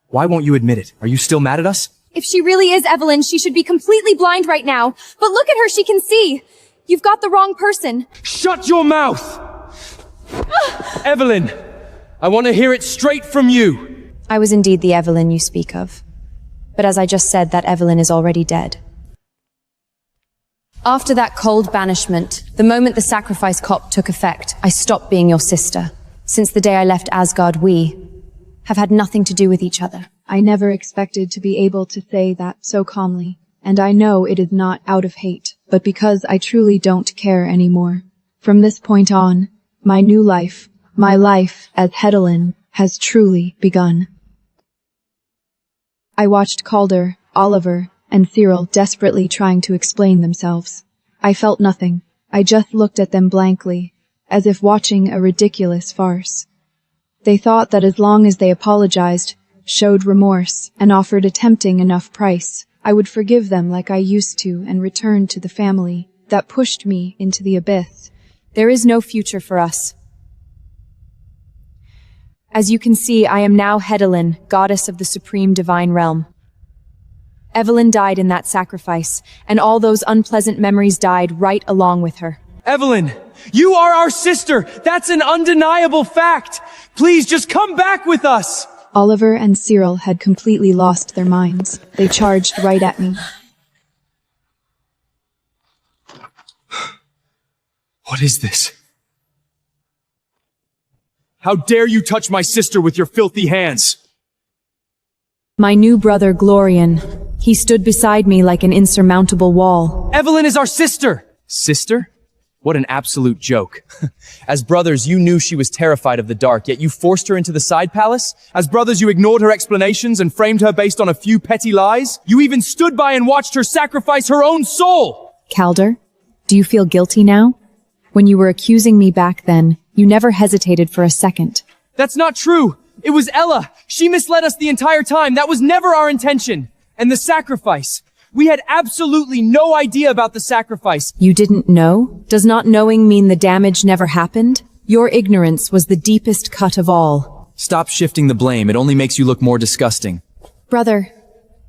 Speaker 2: why won't you admit it? Are you still mad at us?
Speaker 7: If she really is Evelyn, she should be completely blind right now. But look at her, she can see! You've got the wrong person.
Speaker 2: Shut your mouth! Evelyn, I want to hear it straight from you!
Speaker 15: I was indeed the Evelyn you speak of. But as I just said, that Evelyn is already dead. After that cold banishment, the moment the sacrifice cop took effect, I stopped being your sister. Since the day I left Asgard, we have had nothing to do with each other.
Speaker 1: I never expected to be able to say that so calmly, and I know it is not out of hate, but because I truly don't care anymore. From this point on, my new life, my life as Hedalin, has truly begun. I watched Calder, Oliver, and Cyril desperately trying to explain themselves. I felt nothing. I just looked at them blankly, as if watching a ridiculous farce. They thought that as long as they apologized, showed remorse, and offered a tempting enough price, I would forgive them like I used to and return to the family that pushed me into the abyss.
Speaker 15: There is no future for us. As you can see, I am now Hedalin, goddess of the supreme divine realm. Evelyn died in that sacrifice, and all those unpleasant memories died right along with her.
Speaker 2: Evelyn, you are our sister! That's an undeniable fact! Please just come back with us!
Speaker 1: Oliver and Cyril had completely lost their minds. They charged right at me.
Speaker 2: What is this? How dare you touch my sister with your filthy hands?
Speaker 15: My new brother, Glorian. He stood beside me like an insurmountable wall.
Speaker 2: Evelyn is our sister! Sister? What an absolute joke. As brothers, you knew she was terrified of the dark, yet you forced her into the side palace? As brothers, you ignored her explanations and framed her based on a few petty lies? You even stood by and watched her sacrifice her own soul!
Speaker 15: Calder, do you feel guilty now? When you were accusing me back then, you never hesitated for a second.
Speaker 2: That's not true! It was Ella! She misled us the entire time! That was never our intention! And the sacrifice! We had absolutely no idea about the sacrifice!
Speaker 15: You didn't know? Does not knowing mean the damage never happened? Your ignorance was the deepest cut of all.
Speaker 2: Stop shifting the blame, it only makes you look more disgusting.
Speaker 10: Brother,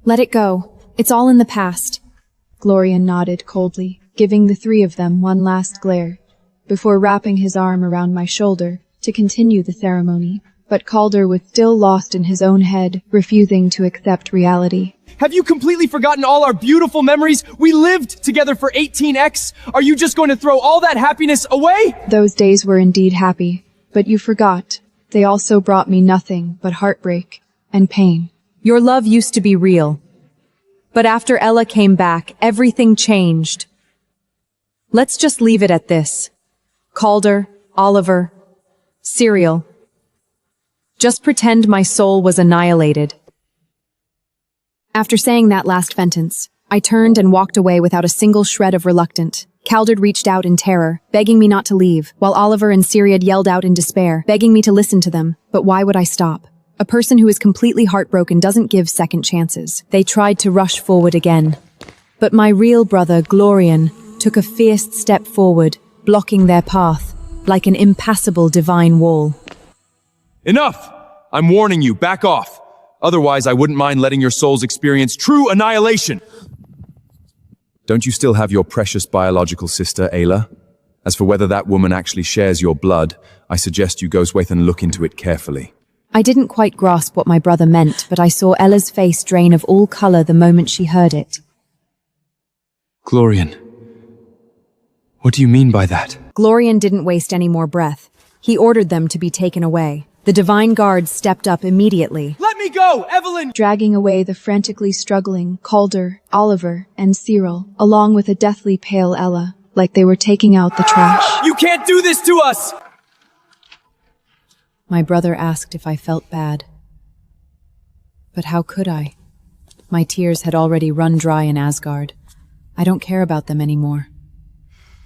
Speaker 10: let it go. It's all in the past.
Speaker 1: Glorian nodded coldly, giving the three of them one last glare, before wrapping his arm around my shoulder to continue the ceremony. But Calder was still lost in his own head, refusing to accept reality.
Speaker 2: Have you completely forgotten all our beautiful memories? We lived together for 18x. Are you just going to throw all that happiness away?
Speaker 1: Those days were indeed happy, but you forgot. They also brought me nothing but heartbreak and pain.
Speaker 15: Your love used to be real. But after Ella came back, everything changed. Let's just leave it at this. Calder, Oliver, Cyril. Just pretend my soul was annihilated.
Speaker 10: After saying that last sentence, I turned and walked away without a single shred of reluctance. Calder reached out in terror, begging me not to leave, while Oliver and Cyriad yelled out in despair, begging me to listen to them. But why would I stop? A person who is completely heartbroken doesn't give second chances.
Speaker 15: They tried to rush forward again. But my real brother, Glorian, took a fierce step forward, blocking their path, like an impassable divine wall.
Speaker 2: Enough! I'm warning you, back off. Otherwise, I wouldn't mind letting your souls experience true annihilation. Don't you still have your precious biological sister, Ayla? As for whether that woman actually shares your blood, I suggest you go Swaith and look into it carefully.
Speaker 15: I didn't quite grasp what my brother meant, but I saw Ella's face drain of all color the moment she heard it.
Speaker 2: Glorian, what do you mean by that?
Speaker 15: Glorian didn't waste any more breath. He ordered them to be taken away. The divine guards stepped up immediately.
Speaker 12: Let me go, Evelyn!
Speaker 1: Dragging away the frantically struggling Calder, Oliver, and Cyril, along with a deathly pale Ella, like they were taking out the trash.
Speaker 12: You can't do this to us!
Speaker 15: My brother asked if I felt bad. But how could I? My tears had already run dry in Asgard. I don't care about them anymore.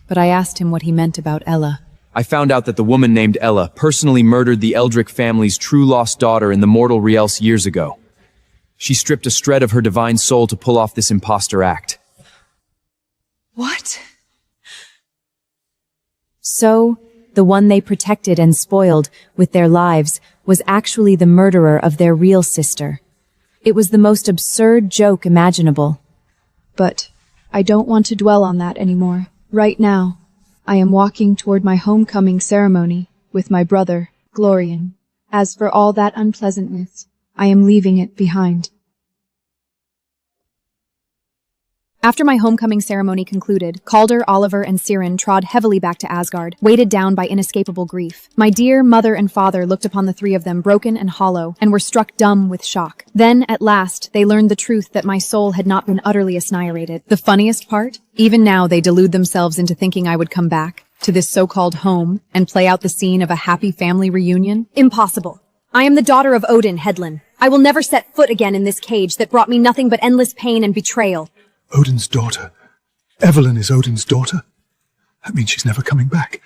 Speaker 15: But I asked him what he meant about Ella.
Speaker 2: I found out that the woman named Ella personally murdered the Eldrick family's true lost daughter in the mortal realms years ago. She stripped a shred of her divine soul to pull off this imposter act.
Speaker 5: What?
Speaker 15: So, the one they protected and spoiled with their lives was actually the murderer of their real sister. It was the most absurd joke imaginable.
Speaker 1: But I don't want to dwell on that anymore. Right now, I am walking toward my homecoming ceremony with my brother, Glorian. As for all that unpleasantness, I am leaving it behind.
Speaker 10: After my homecoming ceremony concluded, Calder, Oliver, and Siren trod heavily back to Asgard, weighted down by inescapable grief. My dear mother and father looked upon the three of them broken and hollow, and were struck dumb with shock. Then, at last, they learned the truth that my soul had not been utterly annihilated. The funniest part? Even now they delude themselves into thinking I would come back to this so-called home and play out the scene of a happy family reunion. Impossible. I am the daughter of Odin, Hedlin. I will never set foot again in this cage that brought me nothing but endless pain and betrayal.
Speaker 19: Odin's daughter. Evelyn is Odin's daughter. That means she's never coming back.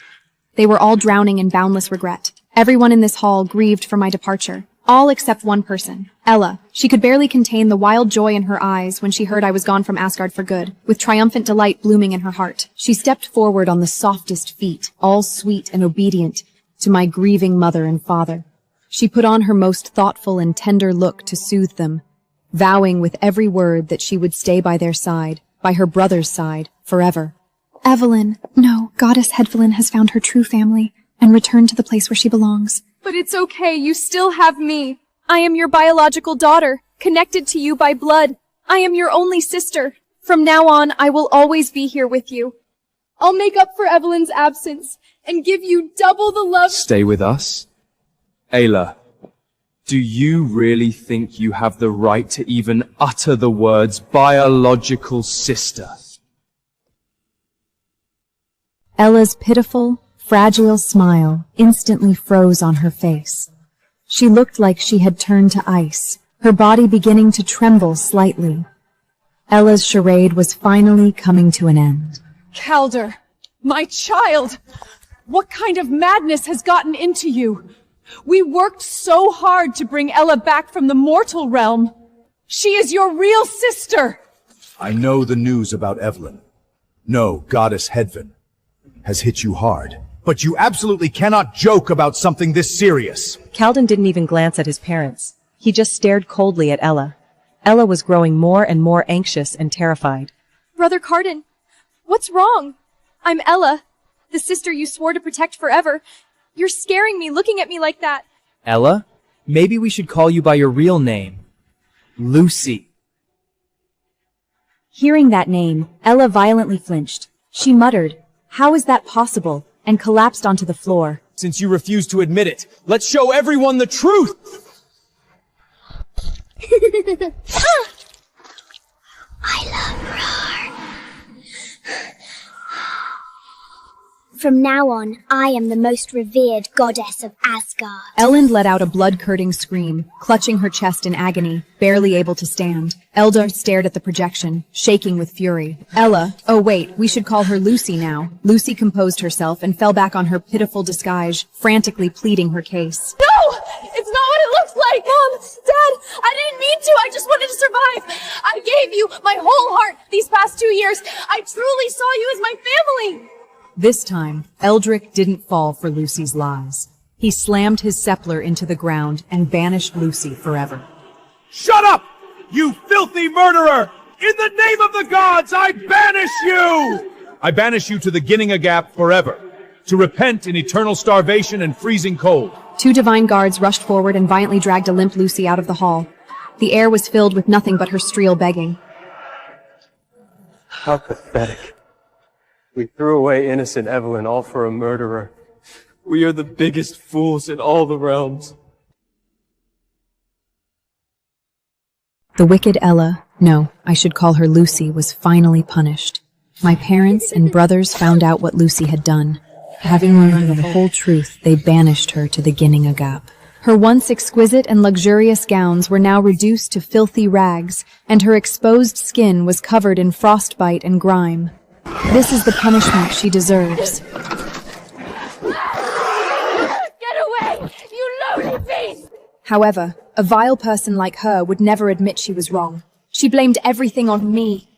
Speaker 10: They were all drowning in boundless regret. Everyone in this hall grieved for my departure. All except one person, Ella. She could barely contain the wild joy in her eyes when she heard I was gone from Asgard for good, with triumphant delight blooming in her heart. She stepped forward on the softest feet, all sweet and obedient, to my grieving mother and father. She put on her most thoughtful and tender look to soothe them, vowing with every word that she would stay by their side, by her brother's side, forever.
Speaker 7: Evelyn, no, Goddess Hedvelin has found her true family and returned to the place where she belongs. But it's okay, you still have me. I am your biological daughter, connected to you by blood. I am your only sister. From now on, I will always be here with you. I'll make up for Evelyn's absence and give you double the love.
Speaker 2: Stay with us? Ayla, do you really think you have the right to even utter the words biological sister?
Speaker 15: Ella's pitiful, fragile smile instantly froze on her face. She looked like she had turned to ice, her body beginning to tremble slightly. Ella's charade was finally coming to an end.
Speaker 16: Calder, my child! What kind of madness has gotten into you? We worked so hard to bring Ella back from the mortal realm. She is your real sister!
Speaker 20: I know the news about Evelyn. No, Goddess Hedvin has hit you hard. But you absolutely cannot joke about something this serious.
Speaker 22: Calden didn't even glance at his parents. He just stared coldly at Ella. Ella was growing more and more anxious and terrified.
Speaker 7: Brother Carden, what's wrong? I'm Ella, the sister you swore to protect forever. You're scaring me looking at me like that.
Speaker 12: Ella? Maybe we should call you by your real name. Lucy.
Speaker 15: Hearing that name, Ella violently flinched. She muttered, "How is that possible?" and collapsed onto the floor.
Speaker 12: Since you refuse to admit it, let's show everyone the truth!
Speaker 11: I love Roar. From now on, I am the most revered goddess of Asgard.
Speaker 10: Elend let out a blood-curdling scream, clutching her chest in agony, barely able to stand. Eldar stared at the projection, shaking with fury. Ella, oh wait, we should call her Lucy now. Lucy composed herself and fell back on her pitiful disguise, frantically pleading her case.
Speaker 16: No! It's not what it looks
Speaker 7: Like, Mom, Dad, I didn't mean to. I just wanted to survive. I gave you my whole heart these past 2 years. I truly saw you as my family.
Speaker 15: This time, Eldrick didn't fall for Lucy's lies. He slammed his scepter into the ground and banished Lucy forever.
Speaker 8: Shut up! You filthy murderer! In the name of the gods, I banish you! I banish you to the Ginninga Gap forever, to repent in eternal starvation and freezing cold.
Speaker 10: 2 divine guards rushed forward and violently dragged a limp Lucy out of the hall. The air was filled with nothing but her shrill begging.
Speaker 12: How pathetic. We threw away innocent Evelyn all for a murderer. We are the biggest fools in all the realms.
Speaker 10: The wicked Ella, no, I should call her Lucy, was finally punished. My parents and brothers found out what Lucy had done. Having learned the whole truth, they banished her to the Ginninga Gap. Her once exquisite and luxurious gowns were now reduced to filthy rags, and her exposed skin was covered in frostbite and grime. This is the punishment she deserves.
Speaker 7: Get away, you lonely beast!
Speaker 10: However, a vile person like her would never admit she was wrong. She blamed everything on me.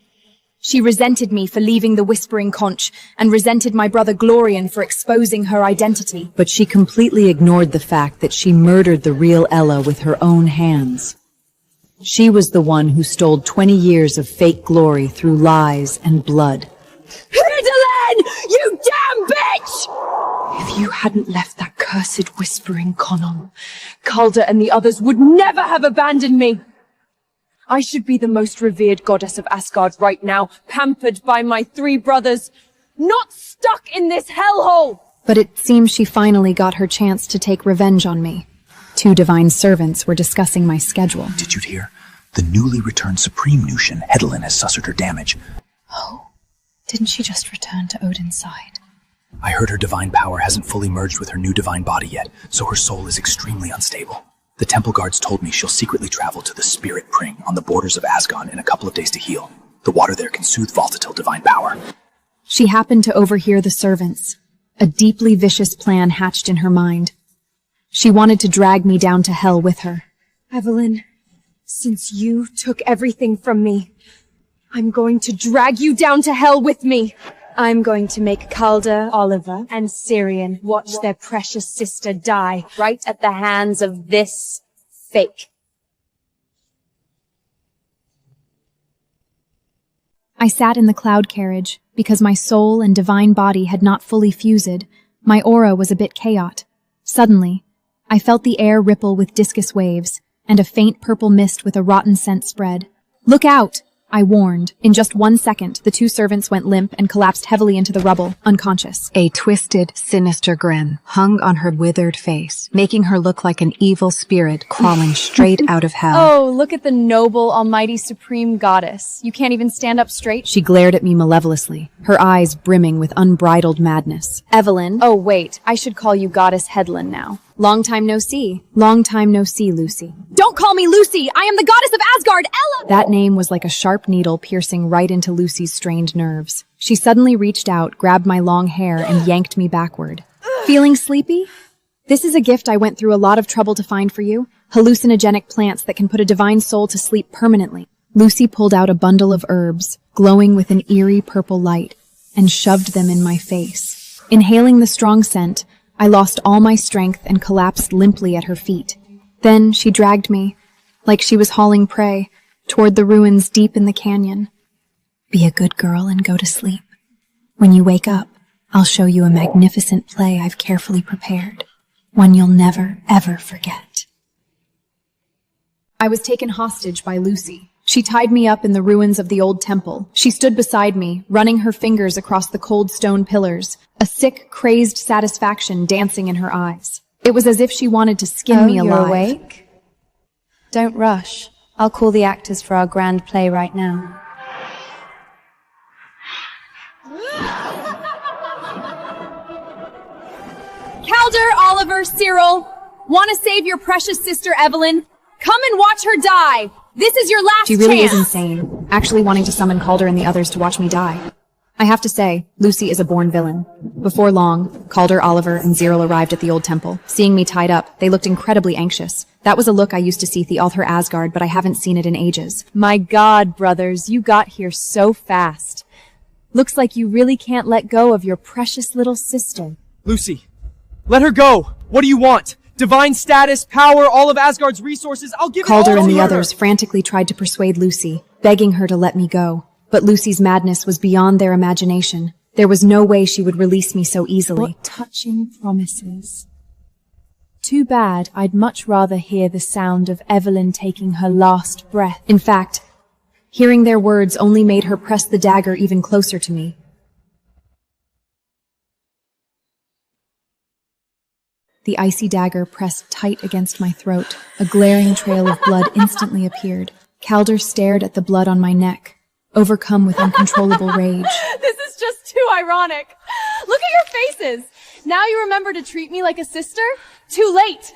Speaker 10: She resented me for leaving the Whispering Conch, and resented my brother Glorian for exposing her identity.
Speaker 15: But she completely ignored the fact that she murdered the real Ella with her own hands. She was the one who stole 20 years of fake glory through lies and blood.
Speaker 7: Hidelen! You damn bitch!
Speaker 13: If you hadn't left that cursed Whispering Conch, Calder and the others would never have abandoned me. I should be the most revered goddess of Asgard right now, pampered by my 3 brothers, not stuck in this hellhole!
Speaker 10: But it seems she finally got her chance to take revenge on me. 2 divine servants were discussing my schedule.
Speaker 9: Did you hear? The newly returned Supreme Nushin, Hidelen, has sustered her damage.
Speaker 10: Oh, didn't she just return to Odin's side?
Speaker 9: I heard her divine power hasn't fully merged with her new divine body yet, so her soul is extremely unstable. The temple guards told me she'll secretly travel to the Spirit Pring on the borders of Asgard in a couple of days to heal. The water there can soothe volatile divine power.
Speaker 10: She happened to overhear the servants. A deeply vicious plan hatched in her mind. She wanted to drag me down to hell with her.
Speaker 13: Evelyn, since you took everything from me, I'm going to drag you down to hell with me. I'm going to make Calder, Oliver, and Syrian watch their precious sister die right at the hands of this fake.
Speaker 10: I sat in the cloud carriage because my soul and divine body had not fully fused. My aura was a bit chaotic. Suddenly, I felt the air ripple with discus waves, and a faint purple mist with a rotten scent spread. "Look out!" I warned. In just 1 second, the 2 servants went limp and collapsed heavily into the rubble, unconscious.
Speaker 6: A twisted, sinister grin hung on her withered face, making her look like an evil spirit crawling straight out of hell.
Speaker 7: Oh, look at the noble, almighty, supreme goddess. You can't even stand up straight?
Speaker 10: She glared at me malevolently, her eyes brimming with unbridled madness.
Speaker 7: Evelyn. Oh, wait. I should call you Goddess Headland now. Long time no see.
Speaker 10: Long time no see, Lucy.
Speaker 7: Don't call me Lucy! I am the goddess of Asgard, Ella!
Speaker 10: That name was like a sharp needle piercing right into Lucy's strained nerves. She suddenly reached out, grabbed my long hair, and yanked me backward. Feeling sleepy? This is a gift I went through a lot of trouble to find for you. Hallucinogenic plants that can put a divine soul to sleep permanently. Lucy pulled out a bundle of herbs, glowing with an eerie purple light, and shoved them in my face. Inhaling the strong scent, I lost all my strength and collapsed limply at her feet. Then she dragged me, like she was hauling prey, toward the ruins deep in the canyon. Be a good girl and go to sleep. When you wake up, I'll show you a magnificent play I've carefully prepared, one you'll never, ever forget. I was taken hostage by Lucy. She tied me up in the ruins of the old temple. She stood beside me, running her fingers across the cold stone pillars, a sick, crazed satisfaction dancing in her eyes. It was as if she wanted to skin me alive.
Speaker 11: You're awake? Don't rush. I'll call the actors for our grand play right now.
Speaker 7: Calder, Oliver, Cyril, want to save your precious sister Evelyn? Come and watch her die! This is your last chance!
Speaker 10: She really is insane, actually wanting to summon Calder and the others to watch me die. I have to say, Lucy is a born villain. Before long, Calder, Oliver, and Cyril arrived at the old temple. Seeing me tied up, they looked incredibly anxious. That was a look I used to see throughout her Asgard, but I haven't seen it in ages.
Speaker 15: My God, brothers, you got here so fast. Looks like you really can't let go of your precious little sister.
Speaker 12: Lucy, let her go! What do you want? Divine status, power, all of Asgard's resources, I'll give it all to her!
Speaker 10: Calder and the others frantically tried to persuade Lucy, begging her to let me go. But Lucy's madness was beyond their imagination. There was no way she would release me so easily.
Speaker 15: What touching promises. Too bad. I'd much rather hear the sound of Evelyn taking her last breath.
Speaker 10: In fact, hearing their words only made her press the dagger even closer to me. The icy dagger pressed tight against my throat. A glaring trail of blood instantly appeared. Calder stared at the blood on my neck, overcome with uncontrollable rage.
Speaker 7: This is just too ironic. Look at your faces. Now you remember to treat me like a sister? Too late.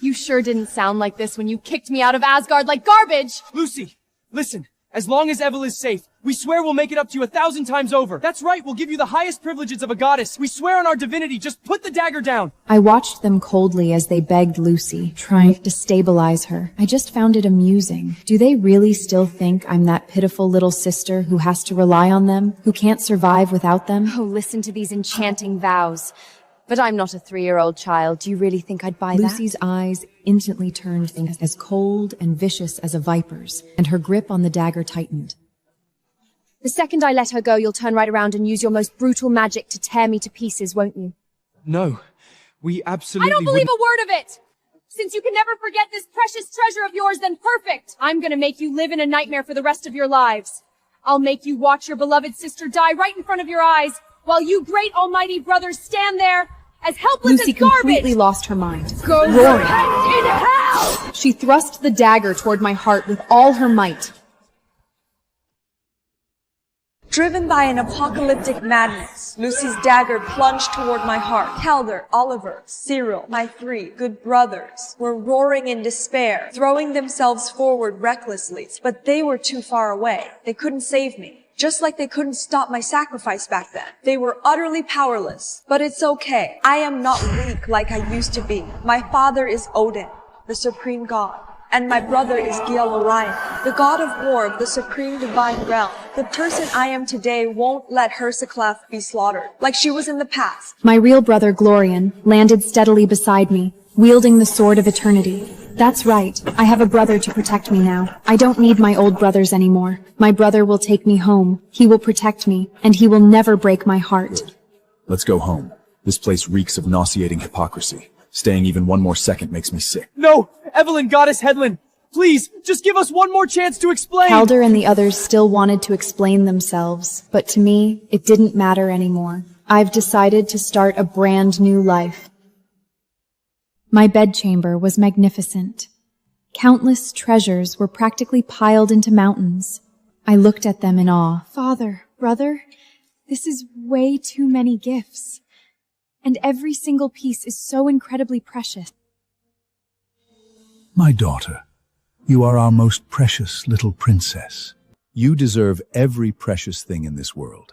Speaker 7: You sure didn't sound like this when you kicked me out of Asgard like garbage.
Speaker 12: Lucy, listen. As long as Evel is safe, we swear we'll make it up to you 1,000 times over. That's right, we'll give you the highest privileges of a goddess. We swear on our divinity, just put the dagger down.
Speaker 10: I watched them coldly as they begged Lucy, trying to stabilize her. I just found it amusing. Do they really still think I'm that pitiful little sister who has to rely on them, who can't survive without them?
Speaker 7: Oh, listen to these enchanting vows. But I'm not a 3-year-old child. Do you really think I'd buy that?
Speaker 10: Lucy's eyes instantly turned as cold and vicious as a viper's, and her grip on the dagger tightened.
Speaker 7: The second I let her go, you'll turn right around and use your most brutal magic to tear me to pieces, won't you?
Speaker 12: No, we absolutely
Speaker 7: I don't believe
Speaker 12: wouldn't.
Speaker 7: a word of it! Since you can never forget this precious treasure of yours, then perfect! I'm gonna make you live in a nightmare for the rest of your lives. I'll make you watch your beloved sister die right in front of your eyes, while you great almighty brothers stand there as helpless
Speaker 10: Lucy
Speaker 7: as garbage!
Speaker 10: completely lost her mind.
Speaker 7: Go
Speaker 10: roaring.
Speaker 7: in hell!
Speaker 10: She thrust the dagger toward my heart with all her might.
Speaker 3: Driven by an apocalyptic madness, Lucy's dagger plunged toward my heart. Calder, Oliver, Cyril, my 3 good brothers, were roaring in despair, throwing themselves forward recklessly, but they were too far away. They couldn't save me. Just like they couldn't stop my sacrifice back then. They were utterly powerless. But it's okay. I am not weak like I used to be. My father is Odin, the supreme god. And my brother is Gial-Orion, the god of war of the supreme divine realm. The person I am today won't let Heraclef be slaughtered, like she was in the past.
Speaker 10: My real brother, Glorian, landed steadily beside me, wielding the sword of eternity. That's right. I have a brother to protect me now. I don't need my old brothers anymore. My brother will take me home. He will protect me, and he will never break my heart.
Speaker 9: Good. Let's go home. This place reeks of nauseating hypocrisy. Staying even one more second makes me sick.
Speaker 12: No! Evelyn, Goddess Headland! Please, just give us one more chance to explain!
Speaker 10: Calder and the others still wanted to explain themselves, but to me, it didn't matter anymore. I've decided to start a brand new life. My bedchamber was magnificent. Countless treasures were practically piled into mountains. I looked at them in awe.
Speaker 7: Father, brother, this is way too many gifts. And every single piece is so incredibly precious.
Speaker 19: My daughter, you are our most precious little princess.
Speaker 9: You deserve every precious thing in this world.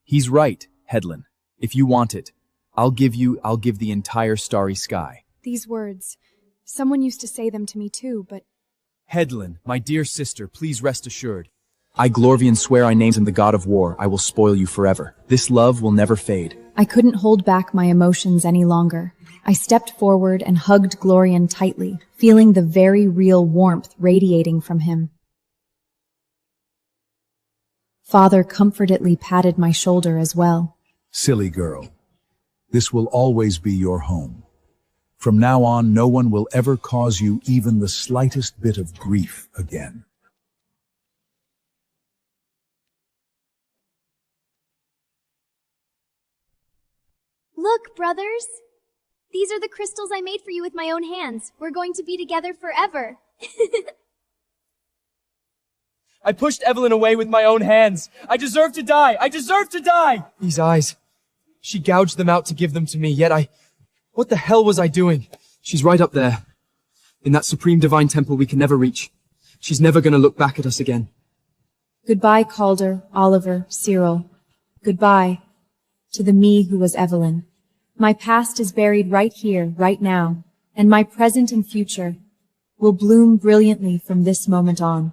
Speaker 2: He's right, Headland. If you want it, I'll give the entire starry sky.
Speaker 7: These words, someone used to say them to me too, but...
Speaker 2: Headland, my dear sister, please rest assured. I, Glorvian, swear I named him the god of war. I will spoil you forever. This love will never fade.
Speaker 10: I couldn't hold back my emotions any longer. I stepped forward and hugged Glorian tightly, feeling the very real warmth radiating from him. Father comfortedly patted my shoulder as well.
Speaker 9: Silly girl. This will always be your home. From now on, no one will ever cause you even the slightest bit of grief again.
Speaker 11: Look, brothers! These are the crystals I made for you with my own hands. We're going to be together forever.
Speaker 12: I pushed Evelyn away with my own hands. I deserve to die! I deserve to die! These eyes. She gouged them out to give them to me, yet what the hell was I doing? She's right up there. In that supreme divine temple we can never reach. She's never gonna look back at us again.
Speaker 10: Goodbye, Calder, Oliver, Cyril.
Speaker 15: Goodbye to the me who was Evelyn. My past is buried right here, right now, and my present and future will bloom brilliantly from this moment on.